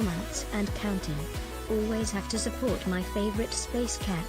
months and counting. Always have to support my favorite space cat.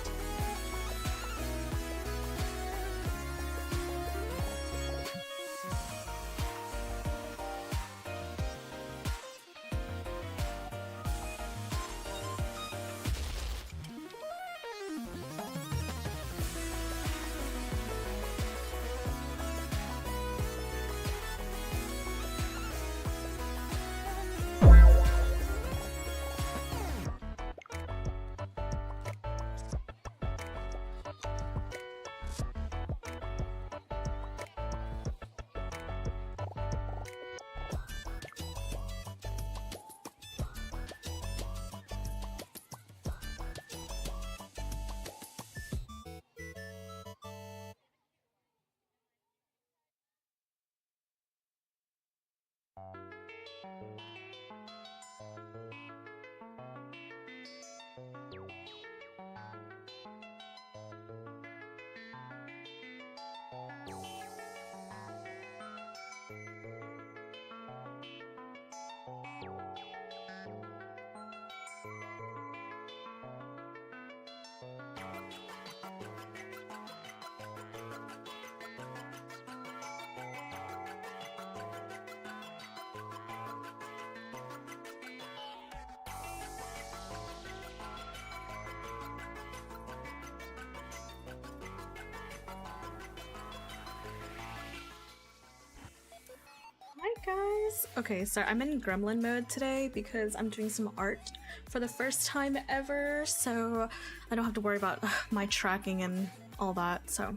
Hi guys! Okay, so I'm in gremlin mode today because I'm doing some art for the first time ever, so I don't have to worry about my tracking and all that, so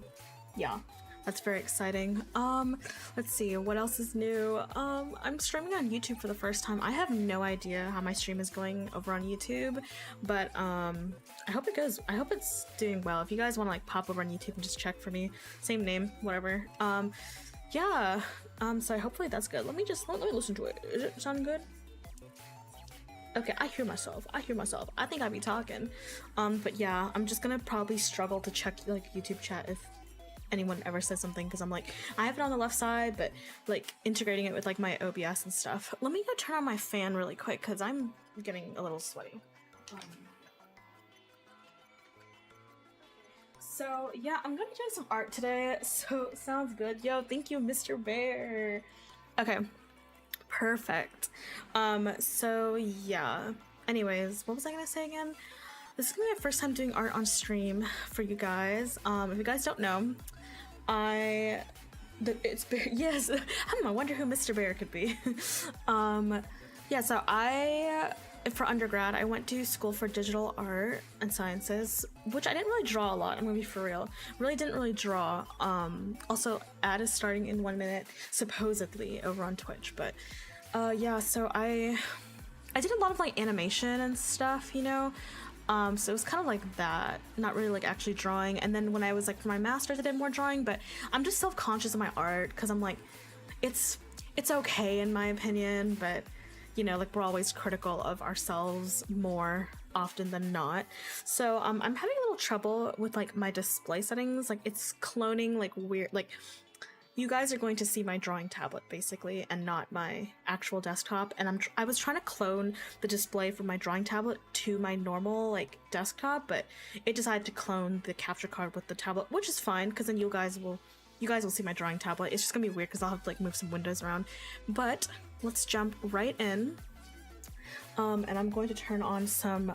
yeah, that's very exciting. Let's see, what else is new? I'm streaming on YouTube for the first time. I have no idea how my stream is going over on YouTube, but I hope it's doing well. If you guys want to like pop over on YouTube and just check for me, same name, whatever. Yeah, so hopefully that's good. Let me listen to it. Is it sound good? Okay, I hear myself. I think I be talking. But yeah, I'm just gonna probably struggle to check like YouTube chat if anyone ever says something, because I'm like, I have it on the left side, but like integrating it with like my OBS and stuff. Let me go turn on my fan really quick because I'm getting a little sweaty. So yeah, I'm gonna be doing some art today, so sounds good. Yo, thank you, Mr. Bear. Okay, perfect. So yeah. Anyways, what was I gonna say again? This is gonna be my first time doing art on stream for you guys. If you guys don't know, it's Bear. Yes, I wonder who Mr. Bear could be. Yeah, so for undergrad, I went to school for digital art and sciences, which I didn't really draw a lot. I'm gonna be for real. Really didn't really draw. Also, ad is starting in 1 minute, supposedly over on Twitch. But yeah, so I did a lot of like animation and stuff, you know. So it was kind of like that, not really like actually drawing. And then when I was like for my master's, I did more drawing. But I'm just self-conscious of my art because I'm like, it's okay in my opinion, but you know, like we're always critical of ourselves more often than not. So I'm having a little trouble with like my display settings. Like it's cloning like weird, like you guys are going to see my drawing tablet basically and not my actual desktop. And I was trying to clone the display from my drawing tablet to my normal like desktop, but it decided to clone the capture card with the tablet, which is fine because then you guys will see my drawing tablet. It's just gonna be weird because I'll have to like move some windows around. But let's jump right in. And I'm going to turn on some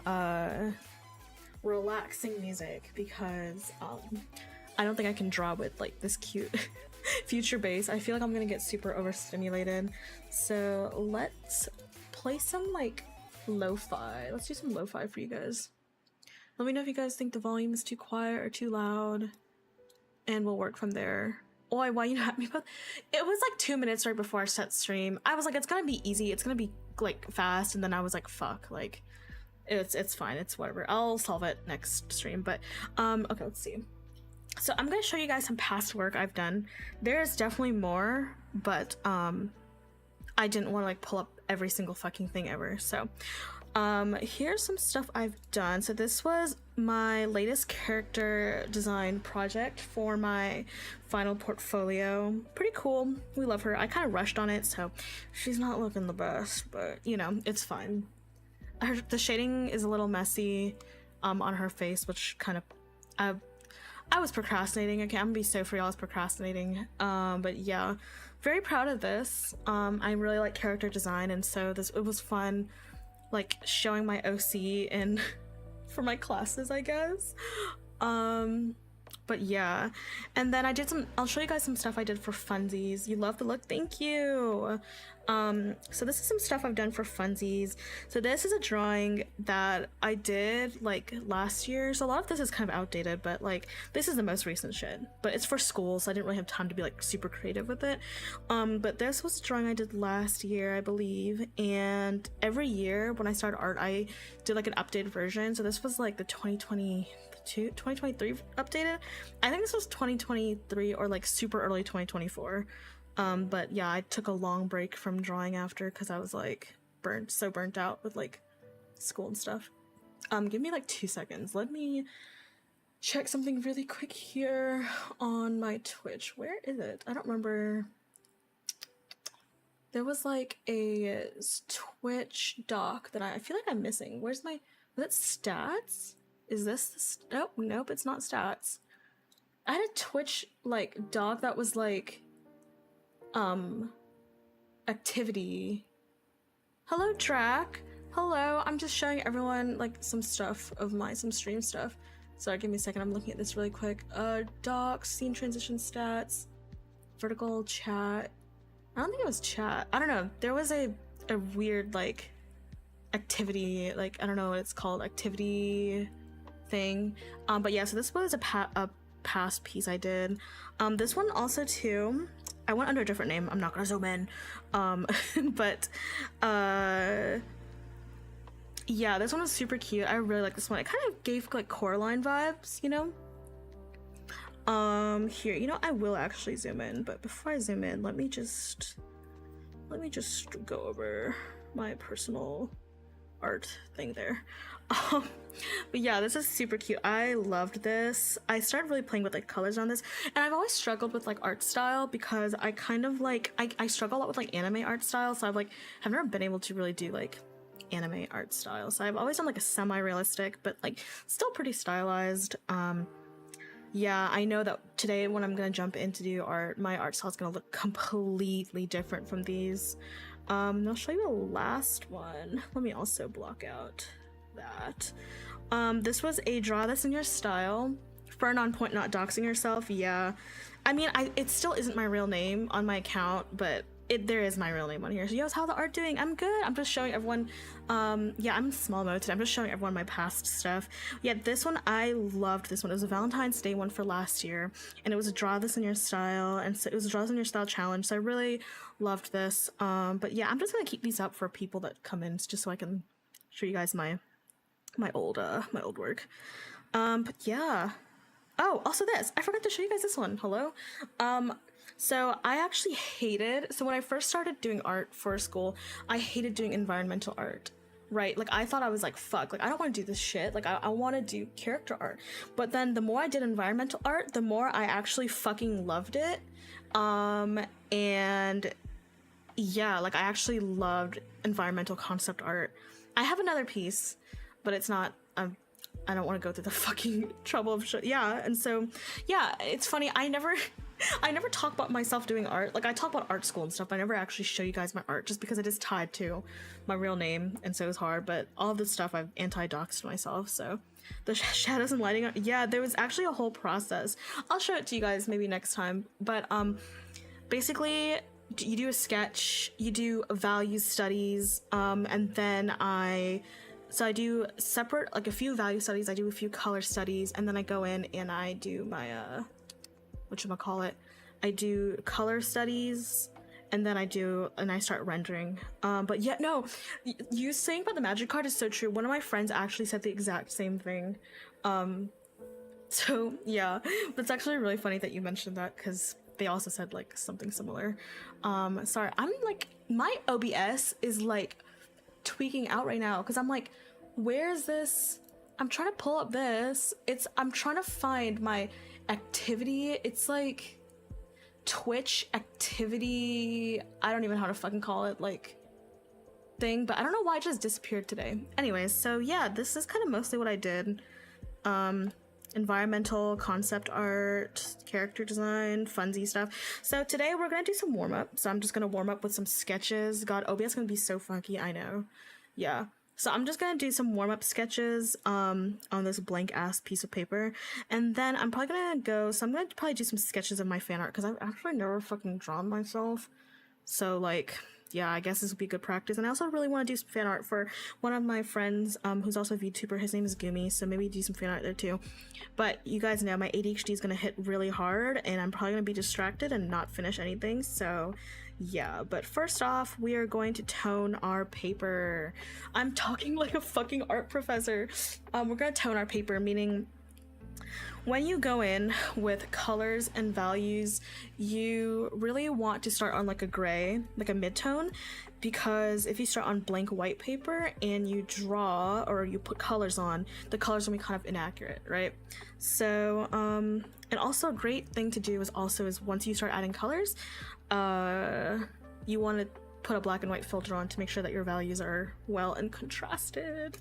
relaxing music because I don't think I can draw with like this cute future bass. I feel like I'm gonna get super overstimulated. So let's play some like lo-fi. Let's do some lo-fi for you guys. Let me know if you guys think the volume is too quiet or too loud, and we'll work from there. Oh, why you not me? But it was like 2 minutes right before I set stream. I was like, it's gonna be easy. It's gonna be like fast, and then I was like, fuck, like it's fine. It's whatever. I'll solve it next stream. But okay, let's see. So I'm gonna show you guys some past work I've done. There's definitely more, but I didn't want to like pull up every single fucking thing ever. So here's some stuff I've done. So this was my latest character design project for my final portfolio. Pretty cool. We love her. I kind of rushed on it, so she's not looking the best, but you know, it's fine. the shading is a little messy on her face, which kind of I was procrastinating. Okay, I'm gonna be so free. I was procrastinating. But yeah, very proud of this. I really like character design, and so it was fun, like showing my OC in for my classes, I guess. But yeah, and then I'll show you guys some stuff I did for funsies. You love the look, thank you. So this is some stuff I've done for funsies. So this is a drawing that I did like last year. So a lot of this is kind of outdated, but like this is the most recent shit. But it's for school, so I didn't really have time to be like super creative with it. But this was a drawing I did last year, I believe. And every year when I start art, I do like an updated version. So this was like the 2023 updated. I think this was 2023 or like super early 2024. But yeah, I took a long break from drawing after because I was like burnt out with like school and stuff. Give me like 2 seconds. Let me check something really quick here on my Twitch. Where is it? I don't remember. There was like a Twitch doc that I feel like I'm missing. Where's my, was it stats? Is this the nope, it's not stats. I had a Twitch like doc that was like activity. Hello track. Hello, I'm just showing everyone like some stuff of some stream stuff. Sorry, give me a second, I'm looking at this really quick. Docs, scene transition stats, vertical chat. I don't think it was chat. I don't know. There was a weird like activity, like I don't know what it's called, activity thing. But yeah, so this was a past piece I did. This one also too, I went under a different name. I'm not gonna zoom in. But yeah, this one was super cute. I really like this one. It kind of gave like Coraline vibes, you know? Here, you know, I will actually zoom in, but before I zoom in, let me just go over my personal art thing there. But yeah, this is super cute. I loved this. I started really playing with like colors on this, and I've always struggled with like art style because I kind of like I struggle a lot with like anime art style, so I've never been able to really do like anime art style. So I've always done like a semi-realistic but like still pretty stylized. Yeah, I know that today when I'm gonna jump in to do art, my art style is gonna look completely different from these. I'll show you the last one. Let me also block out that. This was a draw this in your style. Fern on point, not doxing yourself. Yeah, I mean, it still isn't my real name on my account, but there is my real name on here. So, how's the art doing? I'm good. I'm just showing everyone. Yeah, I'm in small mode today. I'm just showing everyone my past stuff. Yeah, this one, I loved this one. It was a Valentine's Day one for last year, and it was a draw this in your style, and so it was a draw this in your style challenge. So I really loved this. But yeah, I'm just gonna keep these up for people that come in, just so I can show you guys my old work. But yeah. Oh, also this. I forgot to show you guys this one. Hello. So I actually so when I first started doing art for school, I hated doing environmental art, right? Like I thought I was like, fuck, like I don't want to do this shit. Like I want to do character art. But then the more I did environmental art, the more I actually fucking loved it. And yeah, like I actually loved environmental concept art. I have another piece, but it's not, I don't want to go through the fucking trouble of yeah. And so, yeah, it's funny. I never talk about myself doing art. Like I talk about art school and stuff, but I never actually show you guys my art just because it is tied to my real name, and so it's hard. But all of this stuff I've anti-doxed myself. So the shadows and lighting, yeah, there was actually a whole process. I'll show it to you guys maybe next time. But basically, you do a sketch, you do value studies, and then I do separate, like a few value studies, I do a few color studies, and then I go in and I do my whatchamacallit, I do color studies, and then I start rendering. But yeah, no, you saying about the magic card is so true. One of my friends actually said the exact same thing. So yeah, it's actually really funny that you mentioned that, because they also said like something similar. Sorry, I'm like, my OBS is like tweaking out right now because I'm like, where is this? I'm trying to pull up this. I'm trying to find my activity. It's like Twitch activity. I don't even know how to fucking call it. Like thing, but I don't know why it just disappeared today. Anyways, so yeah, this is kind of mostly what I did. Environmental, concept art, character design, funsy stuff. So today we're gonna do some warm-up. So I'm just gonna warm up with some sketches. God, OBS gonna be so funky, I know. Yeah. So I'm just gonna do some warm-up sketches on this blank ass piece of paper, and then I'm probably gonna probably do some sketches of my fan art because I've actually never fucking drawn myself. So like, yeah, I guess this would be good practice. And I also really want to do some fan art for one of my friends who's also a VTuber. His name is Gumi, so maybe do some fan art there too. But you guys know my ADHD is gonna hit really hard, and I'm probably gonna be distracted and not finish anything. So yeah, but first off, we are going to tone our paper. I'm talking like a fucking art professor. We're gonna tone our paper, meaning when you go in with colors and values, you really want to start on like a gray, like a mid-tone, because if you start on blank white paper and you draw or you put colors on, the colors will be kind of inaccurate, right? So, and also a great thing to do is once you start adding colors, you want to put a black and white filter on to make sure that your values are well and contrasted.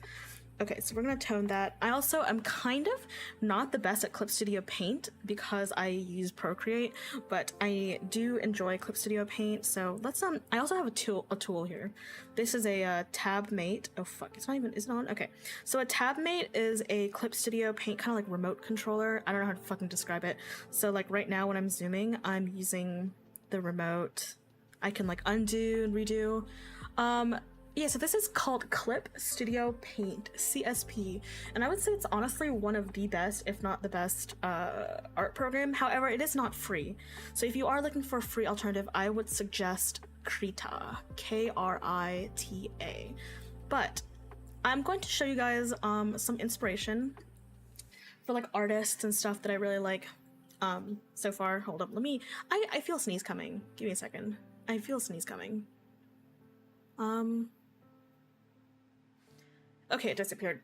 Okay, so we're gonna tone that. I also am kind of not the best at Clip Studio Paint because I use Procreate, but I do enjoy Clip Studio Paint. So let's I also have a tool here. This is a Tab Mate. Oh fuck, is it on? Okay, so a Tab Mate is a Clip Studio Paint kind of like remote controller. I don't know how to fucking describe it. So like right now when I'm zooming, I'm using the remote. I can like undo and redo. Yeah, so this is called Clip Studio Paint, CSP, and I would say it's honestly one of the best, if not the best, art program. However, it is not free. So if you are looking for a free alternative, I would suggest Krita, Krita. But I'm going to show you guys some inspiration for like artists and stuff that I really like so far. Hold up, I feel a sneeze coming. Give me a second. I feel a sneeze coming. Okay, it disappeared.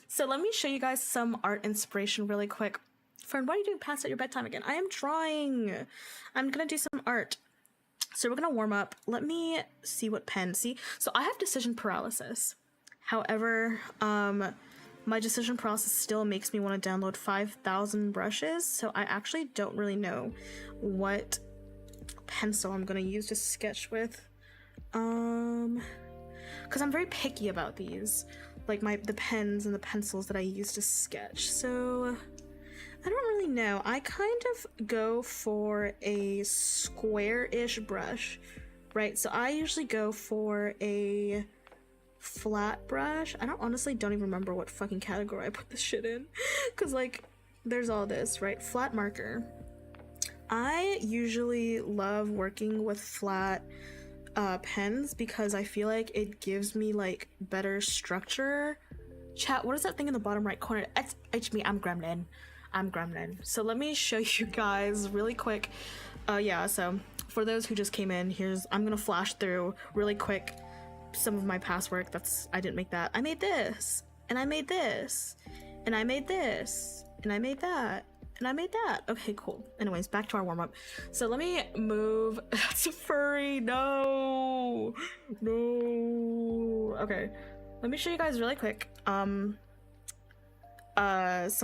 So let me show you guys some art inspiration really quick. Friend, what are you doing past at your bedtime again? I am drawing. I'm gonna do some art. So we're gonna warm up. Let me see what pen. See, so I have decision paralysis. However, my decision paralysis still makes me want to download 5,000 brushes. So I actually don't really know what pencil I'm gonna use to sketch with. Because I'm very picky about these, like the pens and the pencils that I use to sketch. So I don't really know. I kind of go for a square-ish brush, right? So I usually go for a flat brush. I honestly don't even remember what fucking category I put this shit in, because like there's all this, right? Flat marker. I usually love working with flat pens because I feel like it gives me like better structure. Chat, what is that thing in the bottom right corner? It's me. I'm Gremlin. So let me show you guys really quick. Yeah, so for those who just came in, I'm gonna flash through really quick some of my past work. I didn't make that. I made this, and I made this, and I made this, and I made that, and I made that. Okay, cool. Anyways, back to our warm-up. So let me move. That's a furry. No. Okay, let me show you guys really quick some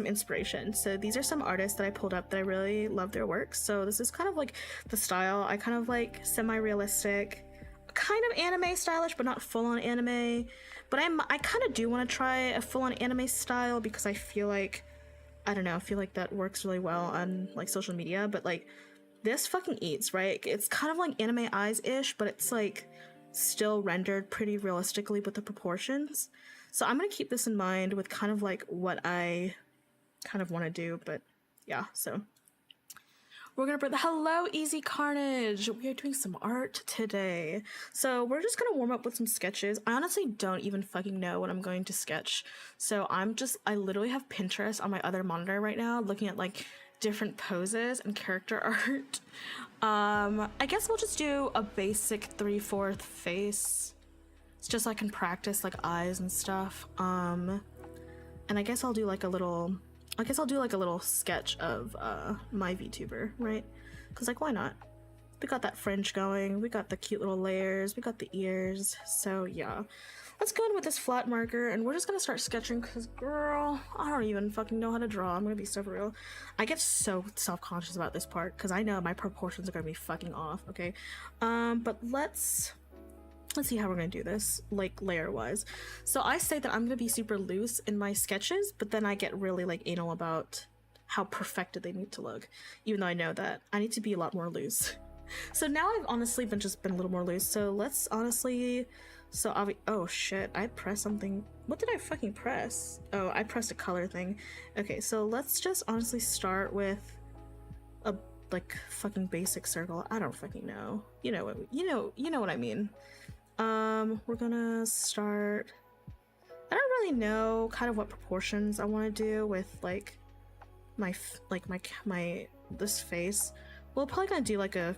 inspiration. So these are some artists that I pulled up that I really love their work. So this is kind of like the style. I kind of like semi-realistic, kind of anime stylish, but not full-on anime. But I kind of do want to try a full-on anime style because I feel like, I don't know, I feel like that works really well on like social media. But like this fucking eats, right? It's kind of like anime eyes-ish, but it's like still rendered pretty realistically with the proportions. So I'm gonna keep this in mind with kind of like what I kind of want to do. But yeah, so we're gonna bring the hello Easy Carnage. We are doing some art today. So we're just gonna warm up with some sketches. I honestly don't even fucking know what I'm going to sketch. So I literally have Pinterest on my other monitor right now looking at like different poses and character art. I guess we'll just do a basic 3/4 face. It's just so I can practice like eyes and stuff. And I guess I'll do like a little sketch of my VTuber, right? Because like, why not? We got that fringe going. We got the cute little layers. We got the ears. So yeah. Let's go in with this flat marker and we're just gonna start sketching because girl, I don't even fucking know how to draw. I'm gonna be so for real. I get so self-conscious about this part because I know my proportions are gonna be fucking off, okay? But let's see how we're gonna do this, like layer wise. So I say that I'm gonna be super loose in my sketches, but then I get really like anal about how perfected they need to look, even though I know that I need to be a lot more loose. So now I've honestly been a little more loose. So let's honestly, oh shit, I pressed something. What did I fucking press? Oh, I pressed a color thing. Okay, so let's just honestly start with a like fucking basic circle. I don't fucking know. You know what I mean. We're gonna start. I don't really know kind of what proportions I want to do with like my this face. We're probably gonna do like a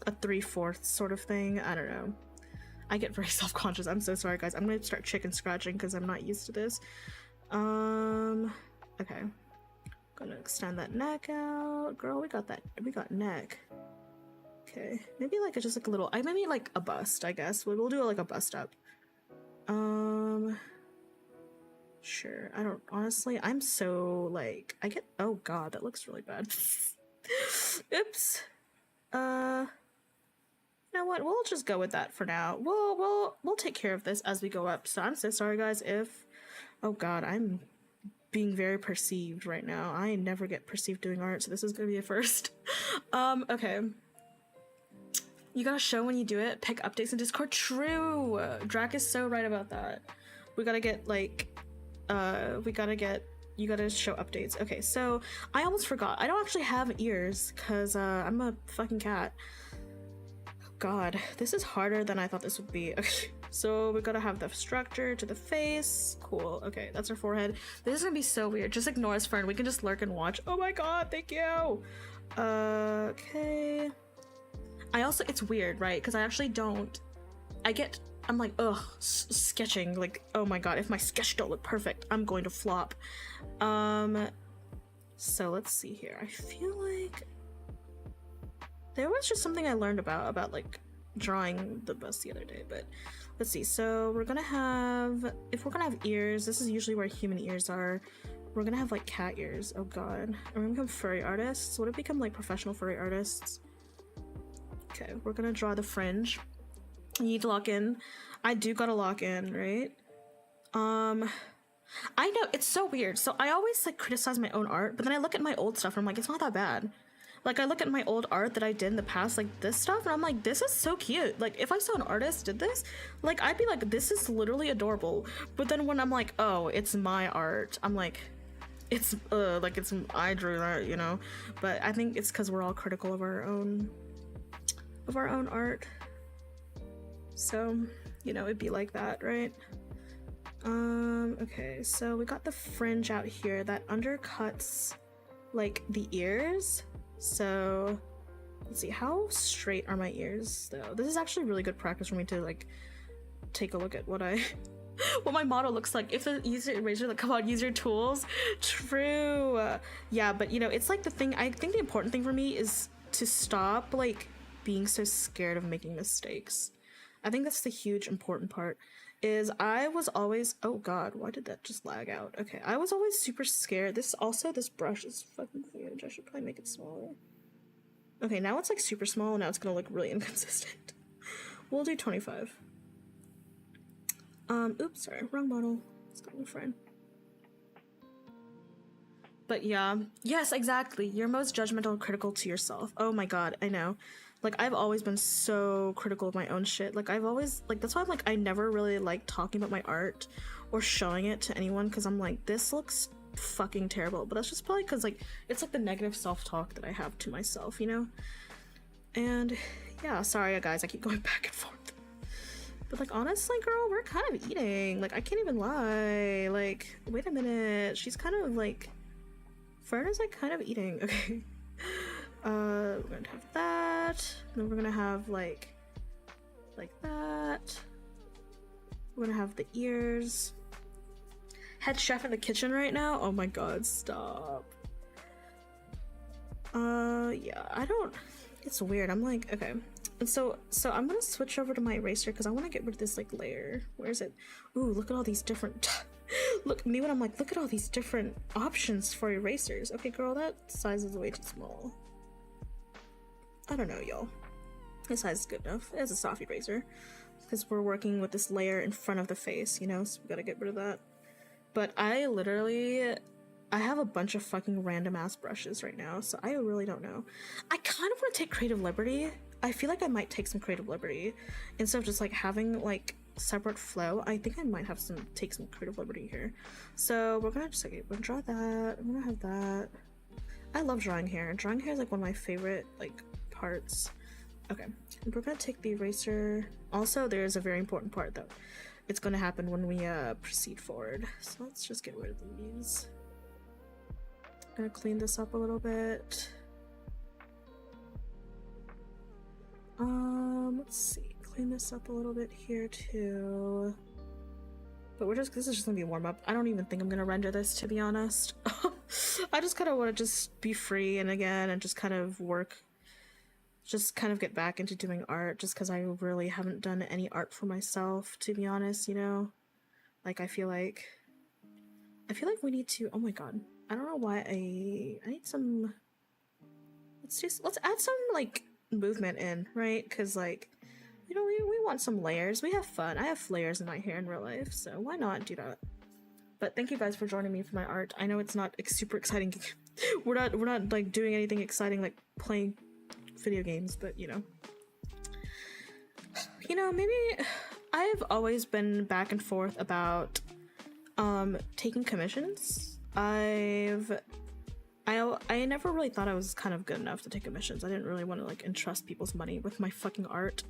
3/4 sort of thing. I don't know. I get very self-conscious. I'm so sorry, guys. I'm gonna start chicken scratching because I'm not used to this. Okay. Gonna extend that neck out. Girl, we got neck. Okay. Maybe like just like a little, maybe like a bust, I guess. We'll do like a bust up. Sure. I don't, honestly, I'm so like, oh god, that looks really bad. Oops. You know what? We'll just go with that for now. We'll take care of this as we go up. So I'm so sorry, guys. If, oh god, I'm being very perceived right now. I never get perceived doing art, so this is gonna be a first. Okay. You gotta show when you do it. Pick updates in Discord. True. Drac is so right about that. We gotta get like, you gotta show updates. Okay, so I almost forgot. I don't actually have ears because I'm a fucking cat. God, this is harder than I thought this would be. Okay, so we gotta have the structure to the face. Cool. Okay, that's our forehead. This is gonna be so weird. Just ignore us, friend. We can just lurk and watch. Oh my god, thank you. Okay. It's weird, right? Because I actually don't. I'm like, ugh, sketching. Like, oh my god, if my sketch don't look perfect, I'm going to flop. So let's see here. I feel like there was just something I learned about like drawing the bust the other day, but let's see. So we're gonna have, if we're gonna have ears, this is usually where human ears are. We're gonna have like cat ears. Oh god. Are we gonna become furry artists? Would it become like professional furry artists? Okay, we're gonna draw the fringe. You need to lock in. I do gotta lock in, right? I know, it's so weird. So I always like criticize my own art, but then I look at my old stuff and I'm like, it's not that bad. Like I look at my old art that I did in the past, like this stuff, and I'm like, this is so cute. Like if I saw an artist did this, like I'd be like, this is literally adorable. But then when I'm like, oh, it's my art, I'm like, I drew that, you know? But I think it's because we're all critical of our own art. So, you know, it'd be like that, right? Okay, so we got the fringe out here that undercuts like the ears. So let's see, how straight are my ears though? This is actually really good practice for me to like take a look at what my model looks like. If the user eraser, like, come on, use your tools. True. Yeah, but you know, it's like the thing, I think the important thing for me is to stop like being so scared of making mistakes. I think that's the huge important part. Is I was always, oh god, why did that just lag out? Okay, I was always super scared. This brush is fucking huge. I should probably make it smaller. Okay, now it's like super small, and now it's gonna look really inconsistent. We'll do 25. Oops, sorry, wrong model. It's got my friend. But yeah, yes, exactly. You're most judgmental and critical to yourself. Oh my god, I know. Like, I've always been so critical of my own shit. Like, I've always, like, that's why I'm like, I never really like talking about my art or showing it to anyone, because I'm like, this looks fucking terrible. But that's just probably because, like, it's like the negative self-talk that I have to myself, you know? And yeah, sorry guys, I keep going back and forth. But like, honestly, girl, we're kind of eating. Like, I can't even lie. Like, wait a minute. She's kind of like, Fern is like kind of eating. Okay. We're gonna have that. Then we're gonna have like that. We're gonna have the ears. Head chef in the kitchen right now? Oh my god, stop. Yeah, it's weird. I'm like, okay. And so I'm gonna switch over to my eraser because I want to get rid of this like layer. Where is it? Ooh, look at all these different look me when I'm like, look at all these different options for erasers. Okay, girl, that size is way too small. I don't know, y'all. This size is good enough. It's a soft eraser because we're working with this layer in front of the face, you know, so we gotta get rid of that. But I have a bunch of fucking random ass brushes right now, so I really don't know. I kind of want to take creative liberty. I feel like I might take some creative liberty instead of just like having like separate flow. I think I might have take some creative liberty here. So we're gonna just we're gonna draw that. I'm gonna have that. I love drawing hair. Drawing hair is like one of my favorite like parts. Okay, and we're gonna take the eraser. Also, there's a very important part though. It's gonna happen when we proceed forward. So let's just get rid of these. Gonna clean this up a little bit. Let's see, clean this up a little bit here too. But this is just gonna be a warm up. I don't even think I'm gonna render this, to be honest. I just kind of want to just be free and just kind of get back into doing art, just because I really haven't done any art for myself, to be honest, you know? Like, I feel like we need to, oh my god. I don't know why I need some, let's add some, like, movement in, right? Because, like, you know, we want some layers. We have fun. I have layers in my hair in real life, so why not do that? But thank you guys for joining me for my art. I know it's not super exciting. we're not like doing anything exciting like playing video games, but you know, maybe I've always been back and forth about taking commissions. I never really thought I was kind of good enough to take commissions. I didn't really want to like entrust people's money with my fucking art.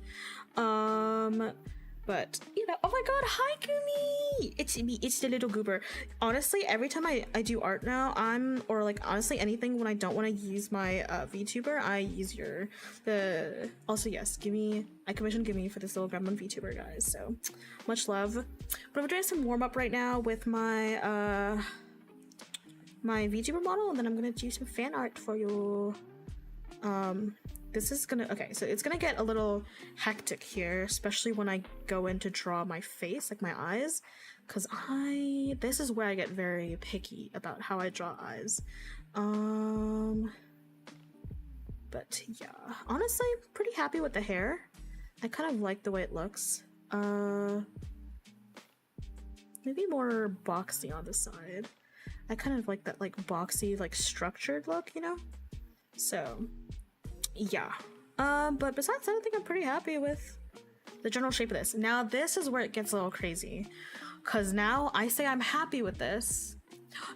But you know, oh my god, hi Gumi! It's me, it's the little goober. Honestly, every time I do art now, honestly anything when I don't want to use my VTuber, I use also yes, I commissioned Gumi for this little gremlin VTuber, guys, so much love. But I'm doing some warm-up right now with my my VTuber model, and then I'm gonna do some fan art for you. This is gonna, okay, so it's gonna get a little hectic here, especially when I go in to draw my face, like my eyes, because this is where I get very picky about how I draw eyes. But yeah, honestly, pretty happy with the hair. I kind of like the way it looks. Maybe more boxy on the side. I kind of like that like boxy, like structured look, you know? So yeah, but besides that, I think I'm pretty happy with the general shape of this. Now this is where it gets a little crazy, because now I say I'm happy with this.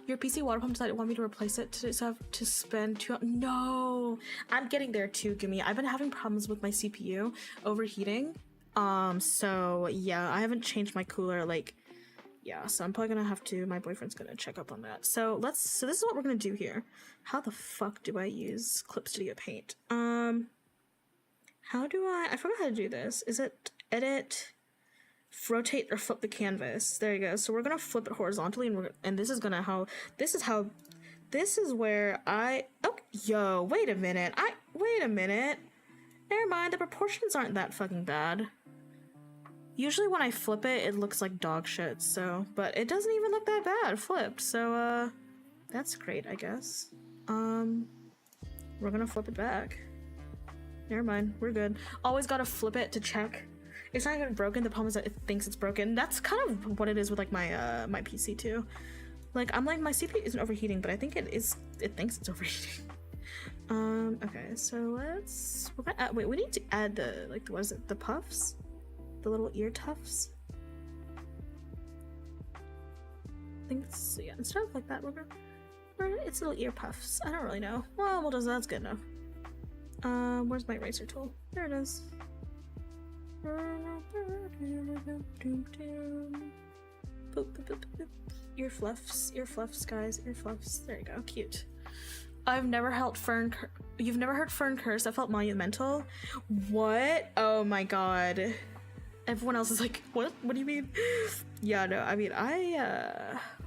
Your PC water pump decided want me to replace it to have to spend no, I'm getting there too. Gimme, I've been having problems with my CPU overheating. So yeah, I haven't changed my cooler, like, yeah, so I'm probably gonna have to, my boyfriend's gonna check up on that. So this is what we're gonna do here. How the fuck do I use Clip Studio Paint? How do I forgot how to do this. Is it edit, rotate, or flip the canvas? There you go. So we're gonna flip it horizontally, and this is where yo, wait a minute. Never mind, the proportions aren't that fucking bad. Usually when I flip it, it looks like dog shit, so, but it doesn't even look that bad flipped, so, that's great, I guess. We're gonna flip it back. Never mind, we're good. Always gotta flip it to check. It's not even broken, the problem is that it thinks it's broken. That's kind of what it is with, like, my, my PC, too. Like, I'm like, my CPU isn't overheating, but I think it thinks it's overheating. Okay, so we're gonna add, wait, we need to add the, like, what is it, the puffs? The little ear tufts. I think it's, yeah, instead of like that, it's little ear puffs. I don't really know. Well, that's good enough. Where's my eraser tool? There it is. Ear fluffs, guys, ear fluffs. There you go, cute. I've never heard Fern. You've never heard Fern curse? That felt monumental. What? Oh my god. Everyone else is like, what? What do you mean? Yeah, no, I mean,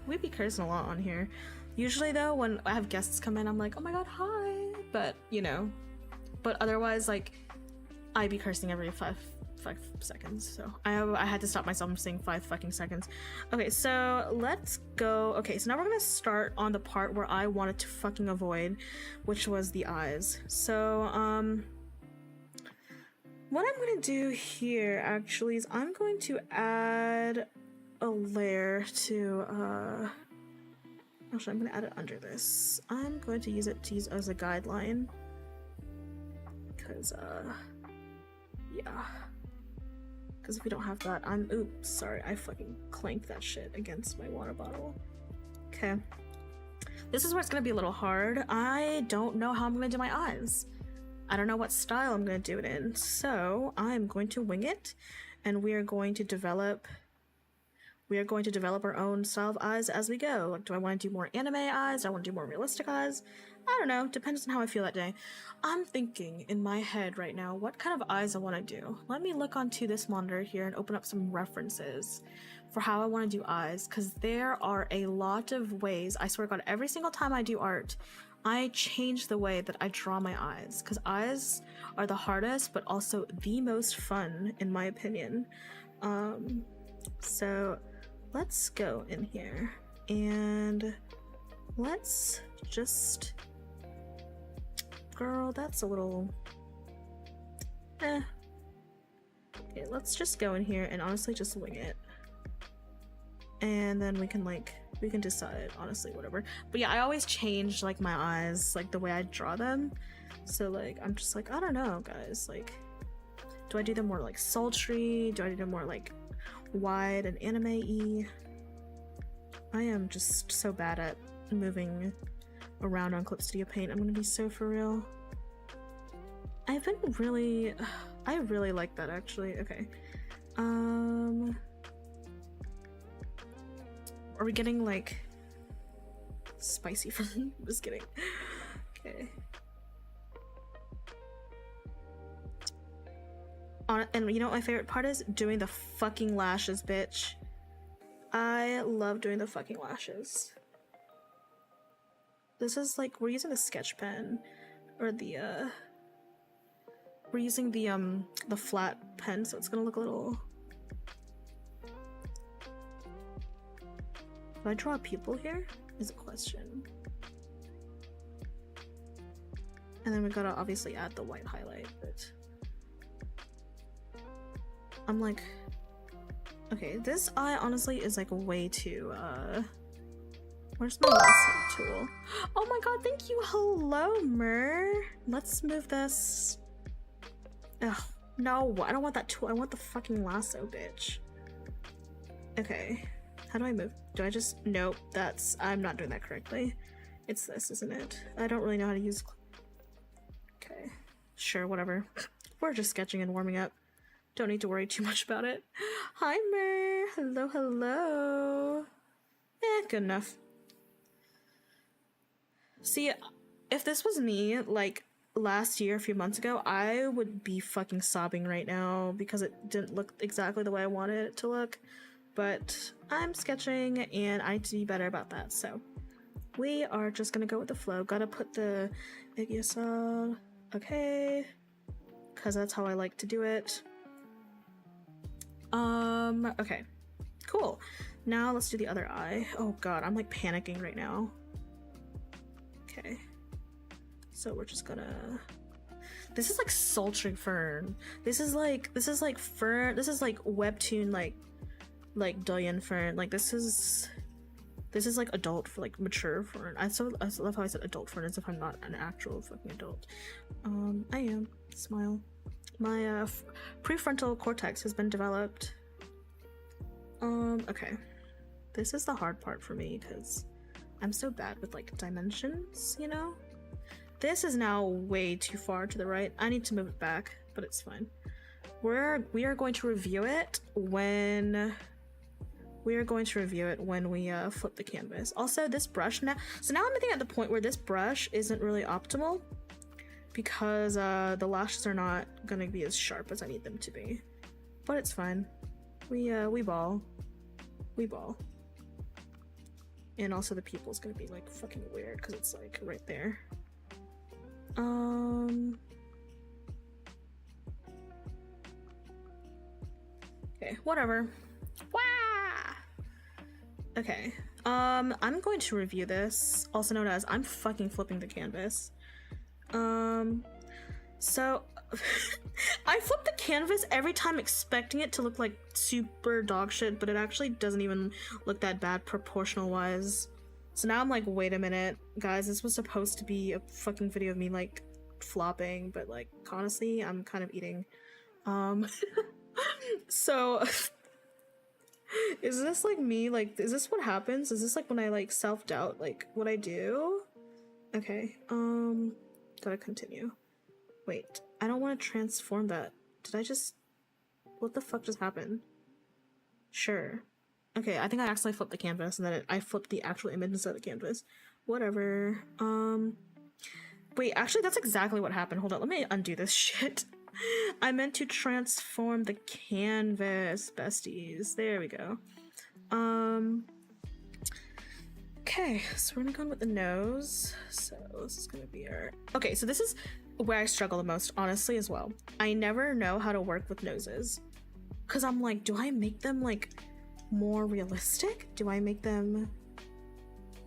we be cursing a lot on here. Usually though, when I have guests come in, I'm like, oh my god, hi. But, you know, but otherwise, like, I'd be cursing every five seconds, so I had to stop myself from saying 5 fucking seconds. Okay, so let's go. Okay, so now we're gonna start on the part where I wanted to fucking avoid, which was the eyes. So what I'm gonna do here actually is I'm going to add a layer to actually I'm gonna add it under this. I'm going to use it as a guideline because yeah, because if we don't have that, oops, sorry, I fucking clanked that shit against my water bottle. Okay, this is where it's gonna be a little hard. I don't know how I'm gonna do my eyes. I don't know what style I'm gonna do it in, so I'm going to wing it, and we are going to develop our own style of eyes as we go. Like, do I want to do more anime eyes? Do I want to do more realistic eyes? I don't know, depends on how I feel that day. I'm thinking in my head right now what kind of eyes I want to do. Let me look onto this monitor here and open up some references for how I want to do eyes, because there are a lot of ways. I swear to God, every single time I do art, I change the way that I draw my eyes, because eyes are the hardest but also the most fun in my opinion. So let's go in here and let's just, girl, that's a little okay, let's just go in here and honestly just wing it, and then we can decide, honestly, whatever. But yeah, I always change like my eyes, like the way I draw them. So like I'm just like, I don't know, guys, like, do I do them more like sultry? Do I do them more like wide and anime-y? I am just so bad at moving around on Clip Studio Paint. I'm gonna be so for real. I really like that actually. Okay, are we getting like spicy from I'm just kidding. Okay. And you know what my favorite part is? Doing the fucking lashes, bitch. I love doing the fucking lashes. This is like, we're using the sketch pen, or the we're using the flat pen, so it's gonna look a little. Do I draw a pupil here? Is a question. And then we gotta obviously add the white highlight, but I'm like, okay, this eye honestly is like way too, where's my lasso tool? Oh my god, thank you. Hello, Mer. Let's move this. Ugh, no, I don't want that tool. I want the fucking lasso, bitch. Okay, how do I move? Do I just, nope, I'm not doing that correctly. It's this, isn't it? I don't really know how to use, okay, sure, whatever. We're just sketching and warming up. Don't need to worry too much about it. Hi, Mer. Hello, hello. Good enough. See, if this was me, like, last year, a few months ago, I would be fucking sobbing right now because it didn't look exactly the way I wanted it to look. But I'm sketching and I need to be better about that, so we are just gonna go with the flow. Gotta put the Igiasol, okay, because that's how I like to do it. Okay, cool. Now let's do the other eye. Oh god, I'm like panicking right now. Okay, so we're just gonna, this is like sultry fern. This is like fern, this is like webtoon, like Doyen fern. Like this is like adult, for like mature fern. I love how I said adult fern as if I'm not an actual fucking adult. I am. Smile. My prefrontal cortex has been developed. Okay. This is the hard part for me because I'm so bad with like dimensions, you know? This is now way too far to the right. I need to move it back, but it's fine. We are going to review it when we flip the canvas. Also, this brush now, so now I'm thinking at the point where this brush isn't really optimal because the lashes are not gonna be as sharp as I need them to be, but it's fine. We ball, and also the pupil's gonna be like fucking weird because it's like right there. Okay, whatever. Wah! Okay. I'm going to review this, also known as I'm fucking flipping the canvas. So I flip the canvas every time expecting it to look like super dog shit, but it actually doesn't even look that bad proportional wise. So now I'm like, wait a minute, guys, this was supposed to be a fucking video of me like flopping, but like honestly, I'm kind of eating. So is this like me? Like, is this what happens? Is this like when I like self-doubt like what I do? Okay, gotta continue. Wait, I don't want to transform that. Did I just... What the fuck just happened? Sure. Okay, I think I accidentally flipped the canvas and then I flipped the actual image instead of the canvas. Whatever. Wait, actually that's exactly what happened. Hold on, let me undo this shit. I meant to transform the canvas, besties. There we go. Okay, so we're gonna go in with the nose. So this is gonna be our... Okay, so this is where I struggle the most, honestly, as well. I never know how to work with noses. Because I'm like, do I make them, like, more realistic? Do I make them,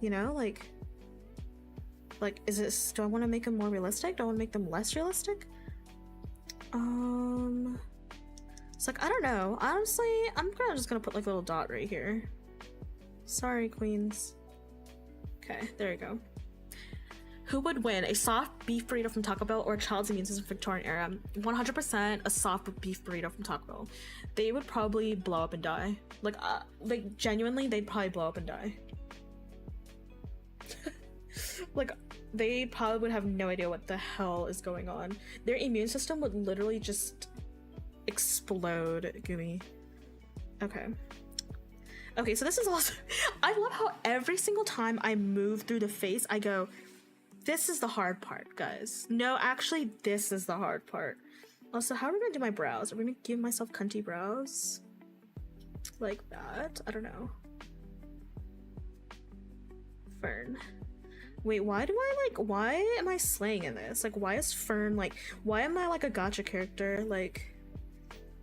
you know, like, is this... Do I want to make them more realistic? Do I want to make them less realistic? It's like, I don't know. Honestly, I'm just gonna put, like, a little dot right here. Sorry, queens. Okay, there you go. Who would win, a soft beef burrito from Taco Bell or a child's immune system Victorian era? 100% a soft beef burrito from Taco Bell. They would probably blow up and die. Like genuinely, they'd probably blow up and die. Like, they probably would have no idea what the hell is going on. Their immune system would literally just explode, Gumi. Okay. Okay, so this is also... I love how every single time I move through the face, I go... This is the hard part, guys. No, actually, this is the hard part. Also, how are we gonna do my brows? Are we gonna give myself cunty brows? Like that? I don't know. Fern. Wait, why am I slaying in this? Like, why is Fern, like, why am I like a gacha character? Like,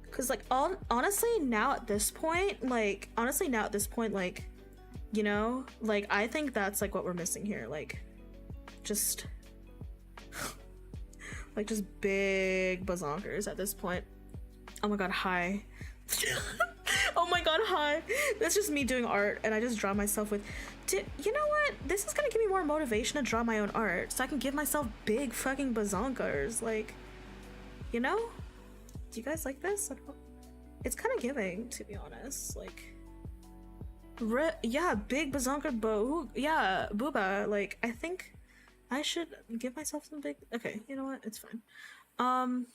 cause like, honestly, now at this point, like, you know, like, I think that's like what we're missing here. Like, just like just big bazonkers at this point. Oh my god, hi. Oh my god, hi. That's just me doing art and I just draw myself with... You know what? This is gonna give me more motivation to draw my own art so I can give myself big fucking bazonkers. Like, you know? Do you guys like this? It's kind of giving, to be honest. Like, yeah, big bazonker yeah, booba. Like, I think I should give myself some big... Okay, you know what? It's fine.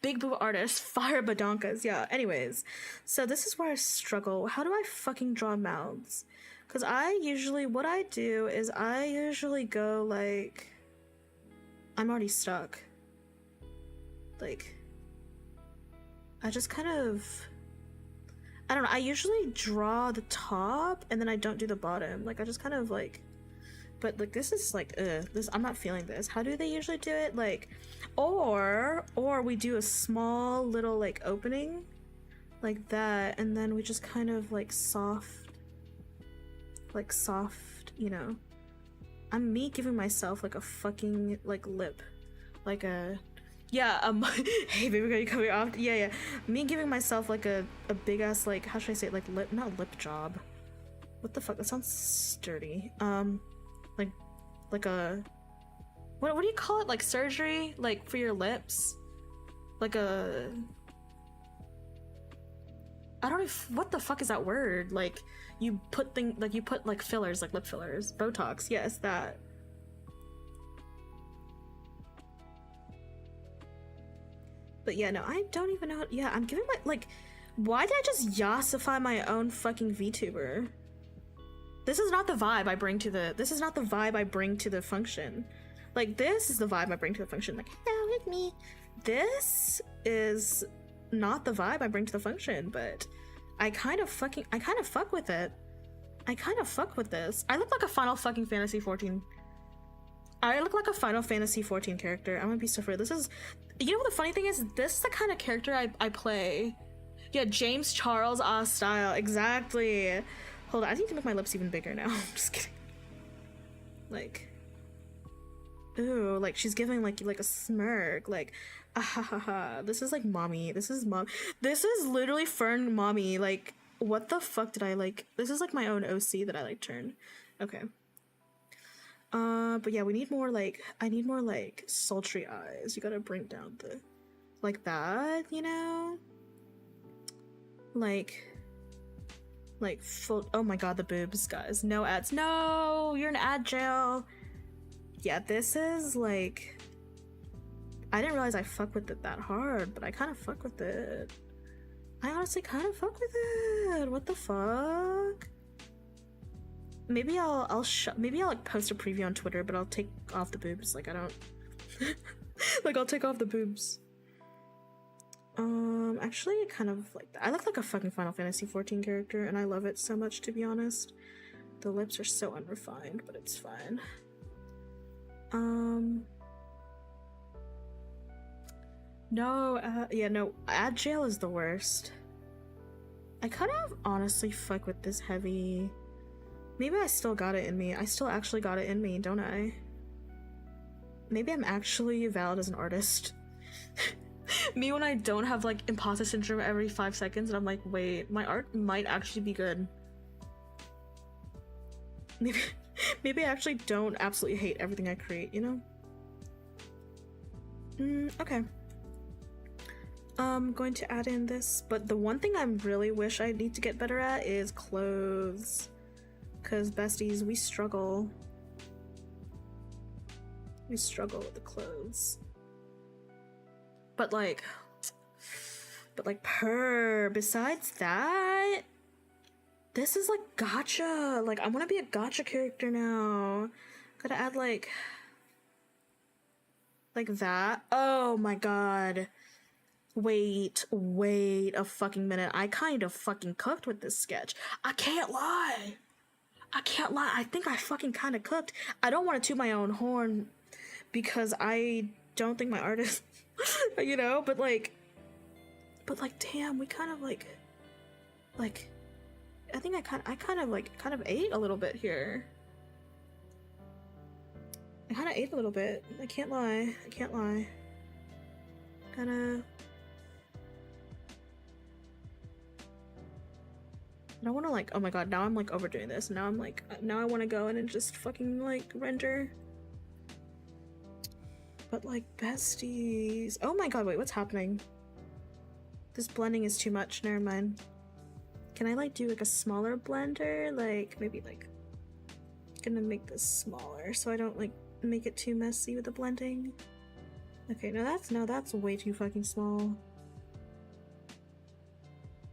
Big booba artist, fire badonkas. Yeah, anyways. So this is where I struggle. How do I fucking draw mouths? Because what I do is I usually go like... I'm already stuck. Like... I just kind of... I don't know, I usually draw the top and then I don't do the bottom. Like, I just kind of like... But like, this is like, this, I'm not feeling this. How do they usually do it? Like, or we do a small little like opening like that, and then we just kind of like soft, you know. I'm me giving myself like a fucking like lip, like a, yeah, hey baby girl, you coming off? Yeah, me giving myself like a big ass, like, how should I say it? Like lip, not lip job. What the fuck? That sounds sturdy. Like a, what do you call it? Like surgery, like for your lips, like a, I don't know what the fuck is that word? Like you put like fillers, like lip fillers, Botox. Yes, that. But yeah, no, I don't even know. Yeah, I'm giving my, like, why did I just yassify my own fucking VTuber? This is not the vibe I bring to the function. Like, this is the vibe I bring to the function. Like, hello, it's me. This is not the vibe I bring to the function, but I kind of fuck with it. I kind of fuck with this. I look like a Final Fantasy 14 character. I'm gonna be so afraid. This is, you know what the funny thing is? This is the kind of character I play. Yeah, James Charles style, exactly. Hold on, I need to make my lips even bigger now. I'm just kidding. Like, ooh, like she's giving like a smirk, like, ah ha ha ha. This is like mommy. This is mom. This is literally Fern mommy. Like, what the fuck did I like? This is like my own OC that I like turn. Okay. But yeah, we need more like, I need more like sultry eyes. You gotta bring down the, like that, you know? Like full, oh my god, the boobs, guys. No ads. No, you're in ad jail. Yeah, this is like, I didn't realize I fuck with it that hard, but I kind of fuck with it. I honestly kind of fuck with it. What the fuck? Maybe I'll like post a preview on Twitter, but I'll take off the boobs. Like I don't like I'll take off the boobs. Actually I kind of like that. I look like a fucking Final Fantasy 14 character and I love it so much, to be honest. The lips are so unrefined, but it's fine. No, yeah, no, ad jail is the worst. I kind of honestly fuck with this heavy. Maybe I still got it in me. I still actually got it in me, don't I? Maybe I'm actually valid as an artist. Me when I don't have like imposter syndrome every 5 seconds and I'm like, wait, my art might actually be good. Maybe I actually don't absolutely hate everything I create, you know? Okay. I'm going to add in this, but the one thing I really wish I need to get better at is clothes. Cause besties, we struggle. We struggle with the clothes. But like besides that, this is like gacha. Like I wanna be a gacha character now. Gotta add like that. Oh my god. Wait a fucking minute. I kind of fucking cooked with this sketch. I can't lie. I think I fucking kind of cooked. I don't want to toot my own horn because I don't think my art is, you know, but like, damn, we kind of like, I think I kind of ate a little bit here. I kind of ate a little bit. I can't lie. I don't want to like, oh my god, now I'm like overdoing this. Now I'm like, now I want to go in and just fucking like render. But like besties. Oh my god, wait, what's happening? This blending is too much, never mind. Can I like do like a smaller blender? Like maybe like, gonna make this smaller so I don't like make it too messy with the blending. Okay, no that's way too fucking small.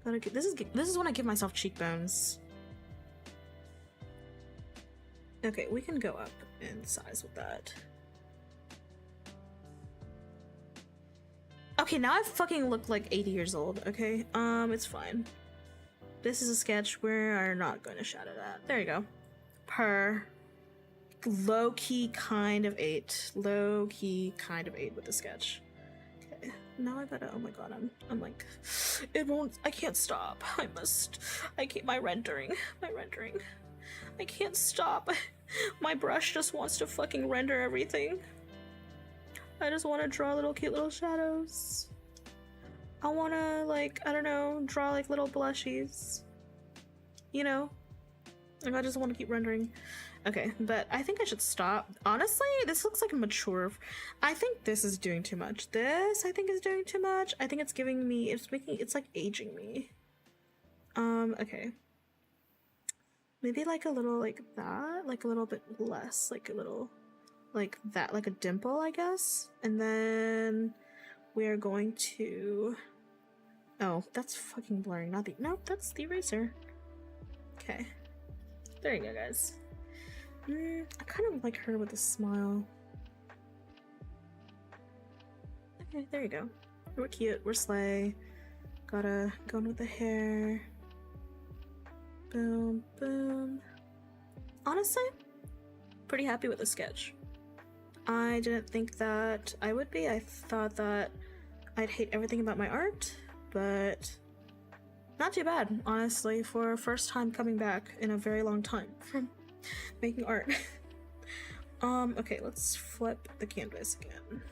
This is when I give myself cheekbones. Okay, we can go up in size with that. Okay, now I fucking look like 80 years old, okay? It's fine. This is a sketch we're not going to shadow that. There you go. Low-key kind of 8. Low-key kind of 8 with the sketch. Okay, now I gotta, oh my god, I'm like, it won't, I can't stop. My rendering. I can't stop. My brush just wants to fucking render everything. I just want to draw little cute little shadows. I want to like, I don't know, draw like little blushies. You know? Like I just want to keep rendering. Okay, but I think I should stop. Honestly, this looks like mature. I think this is doing too much. This, I think, is doing too much. I think it's giving me, it's like aging me. Okay. Maybe like a little like that, like a little bit less, like a little like that, like a dimple, I guess. And then we are going to, oh, that's fucking blurring, not the, nope, that's the eraser. Okay. There you go, guys. I kind of like her with a smile. Okay, there you go. We're cute, we're slay. Gotta go in with the hair. Boom, boom. Honestly, pretty happy with the sketch. I didn't think that I would be. I thought that I'd hate everything about my art, but Not too bad, honestly, for first time coming back in a very long time from making art. Okay, let's flip the canvas again.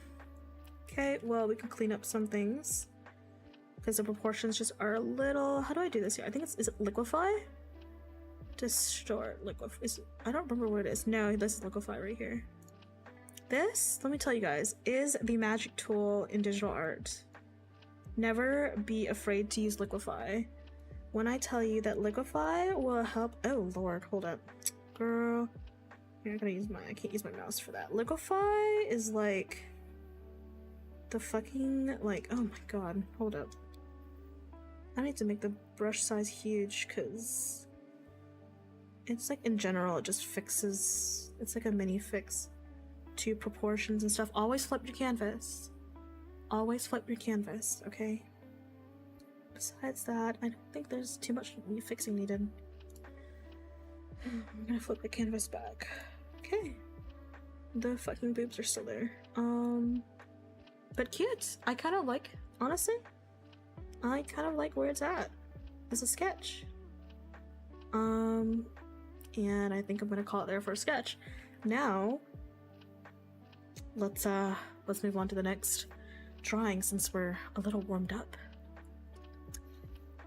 Okay, well, we can clean up some things because the proportions just are a little. How do I do this here? I think is it liquefy? Distort, liquefy. I don't remember what it is. No, this is liquefy right here. This, let me tell you guys, is the magic tool in digital art. Never be afraid to use liquefy. When I tell you that liquefy will help. Oh lord, hold up, girl. I can't use my mouse for that. Liquefy is like the fucking, like, oh my god, hold up. I need to make the brush size huge because it's like in general it just fixes, it's like a mini fix to proportions and stuff. Always flip your canvas. Always flip your canvas, okay? Besides that, I don't think there's too much fixing needed. I'm gonna flip the canvas back. Okay. The fucking boobs are still there. But cute. I kind of like, honestly, I kind of like where it's at as a sketch. And I think I'm gonna call it there for a sketch. Now, let's move on to the next drawing since we're a little warmed up.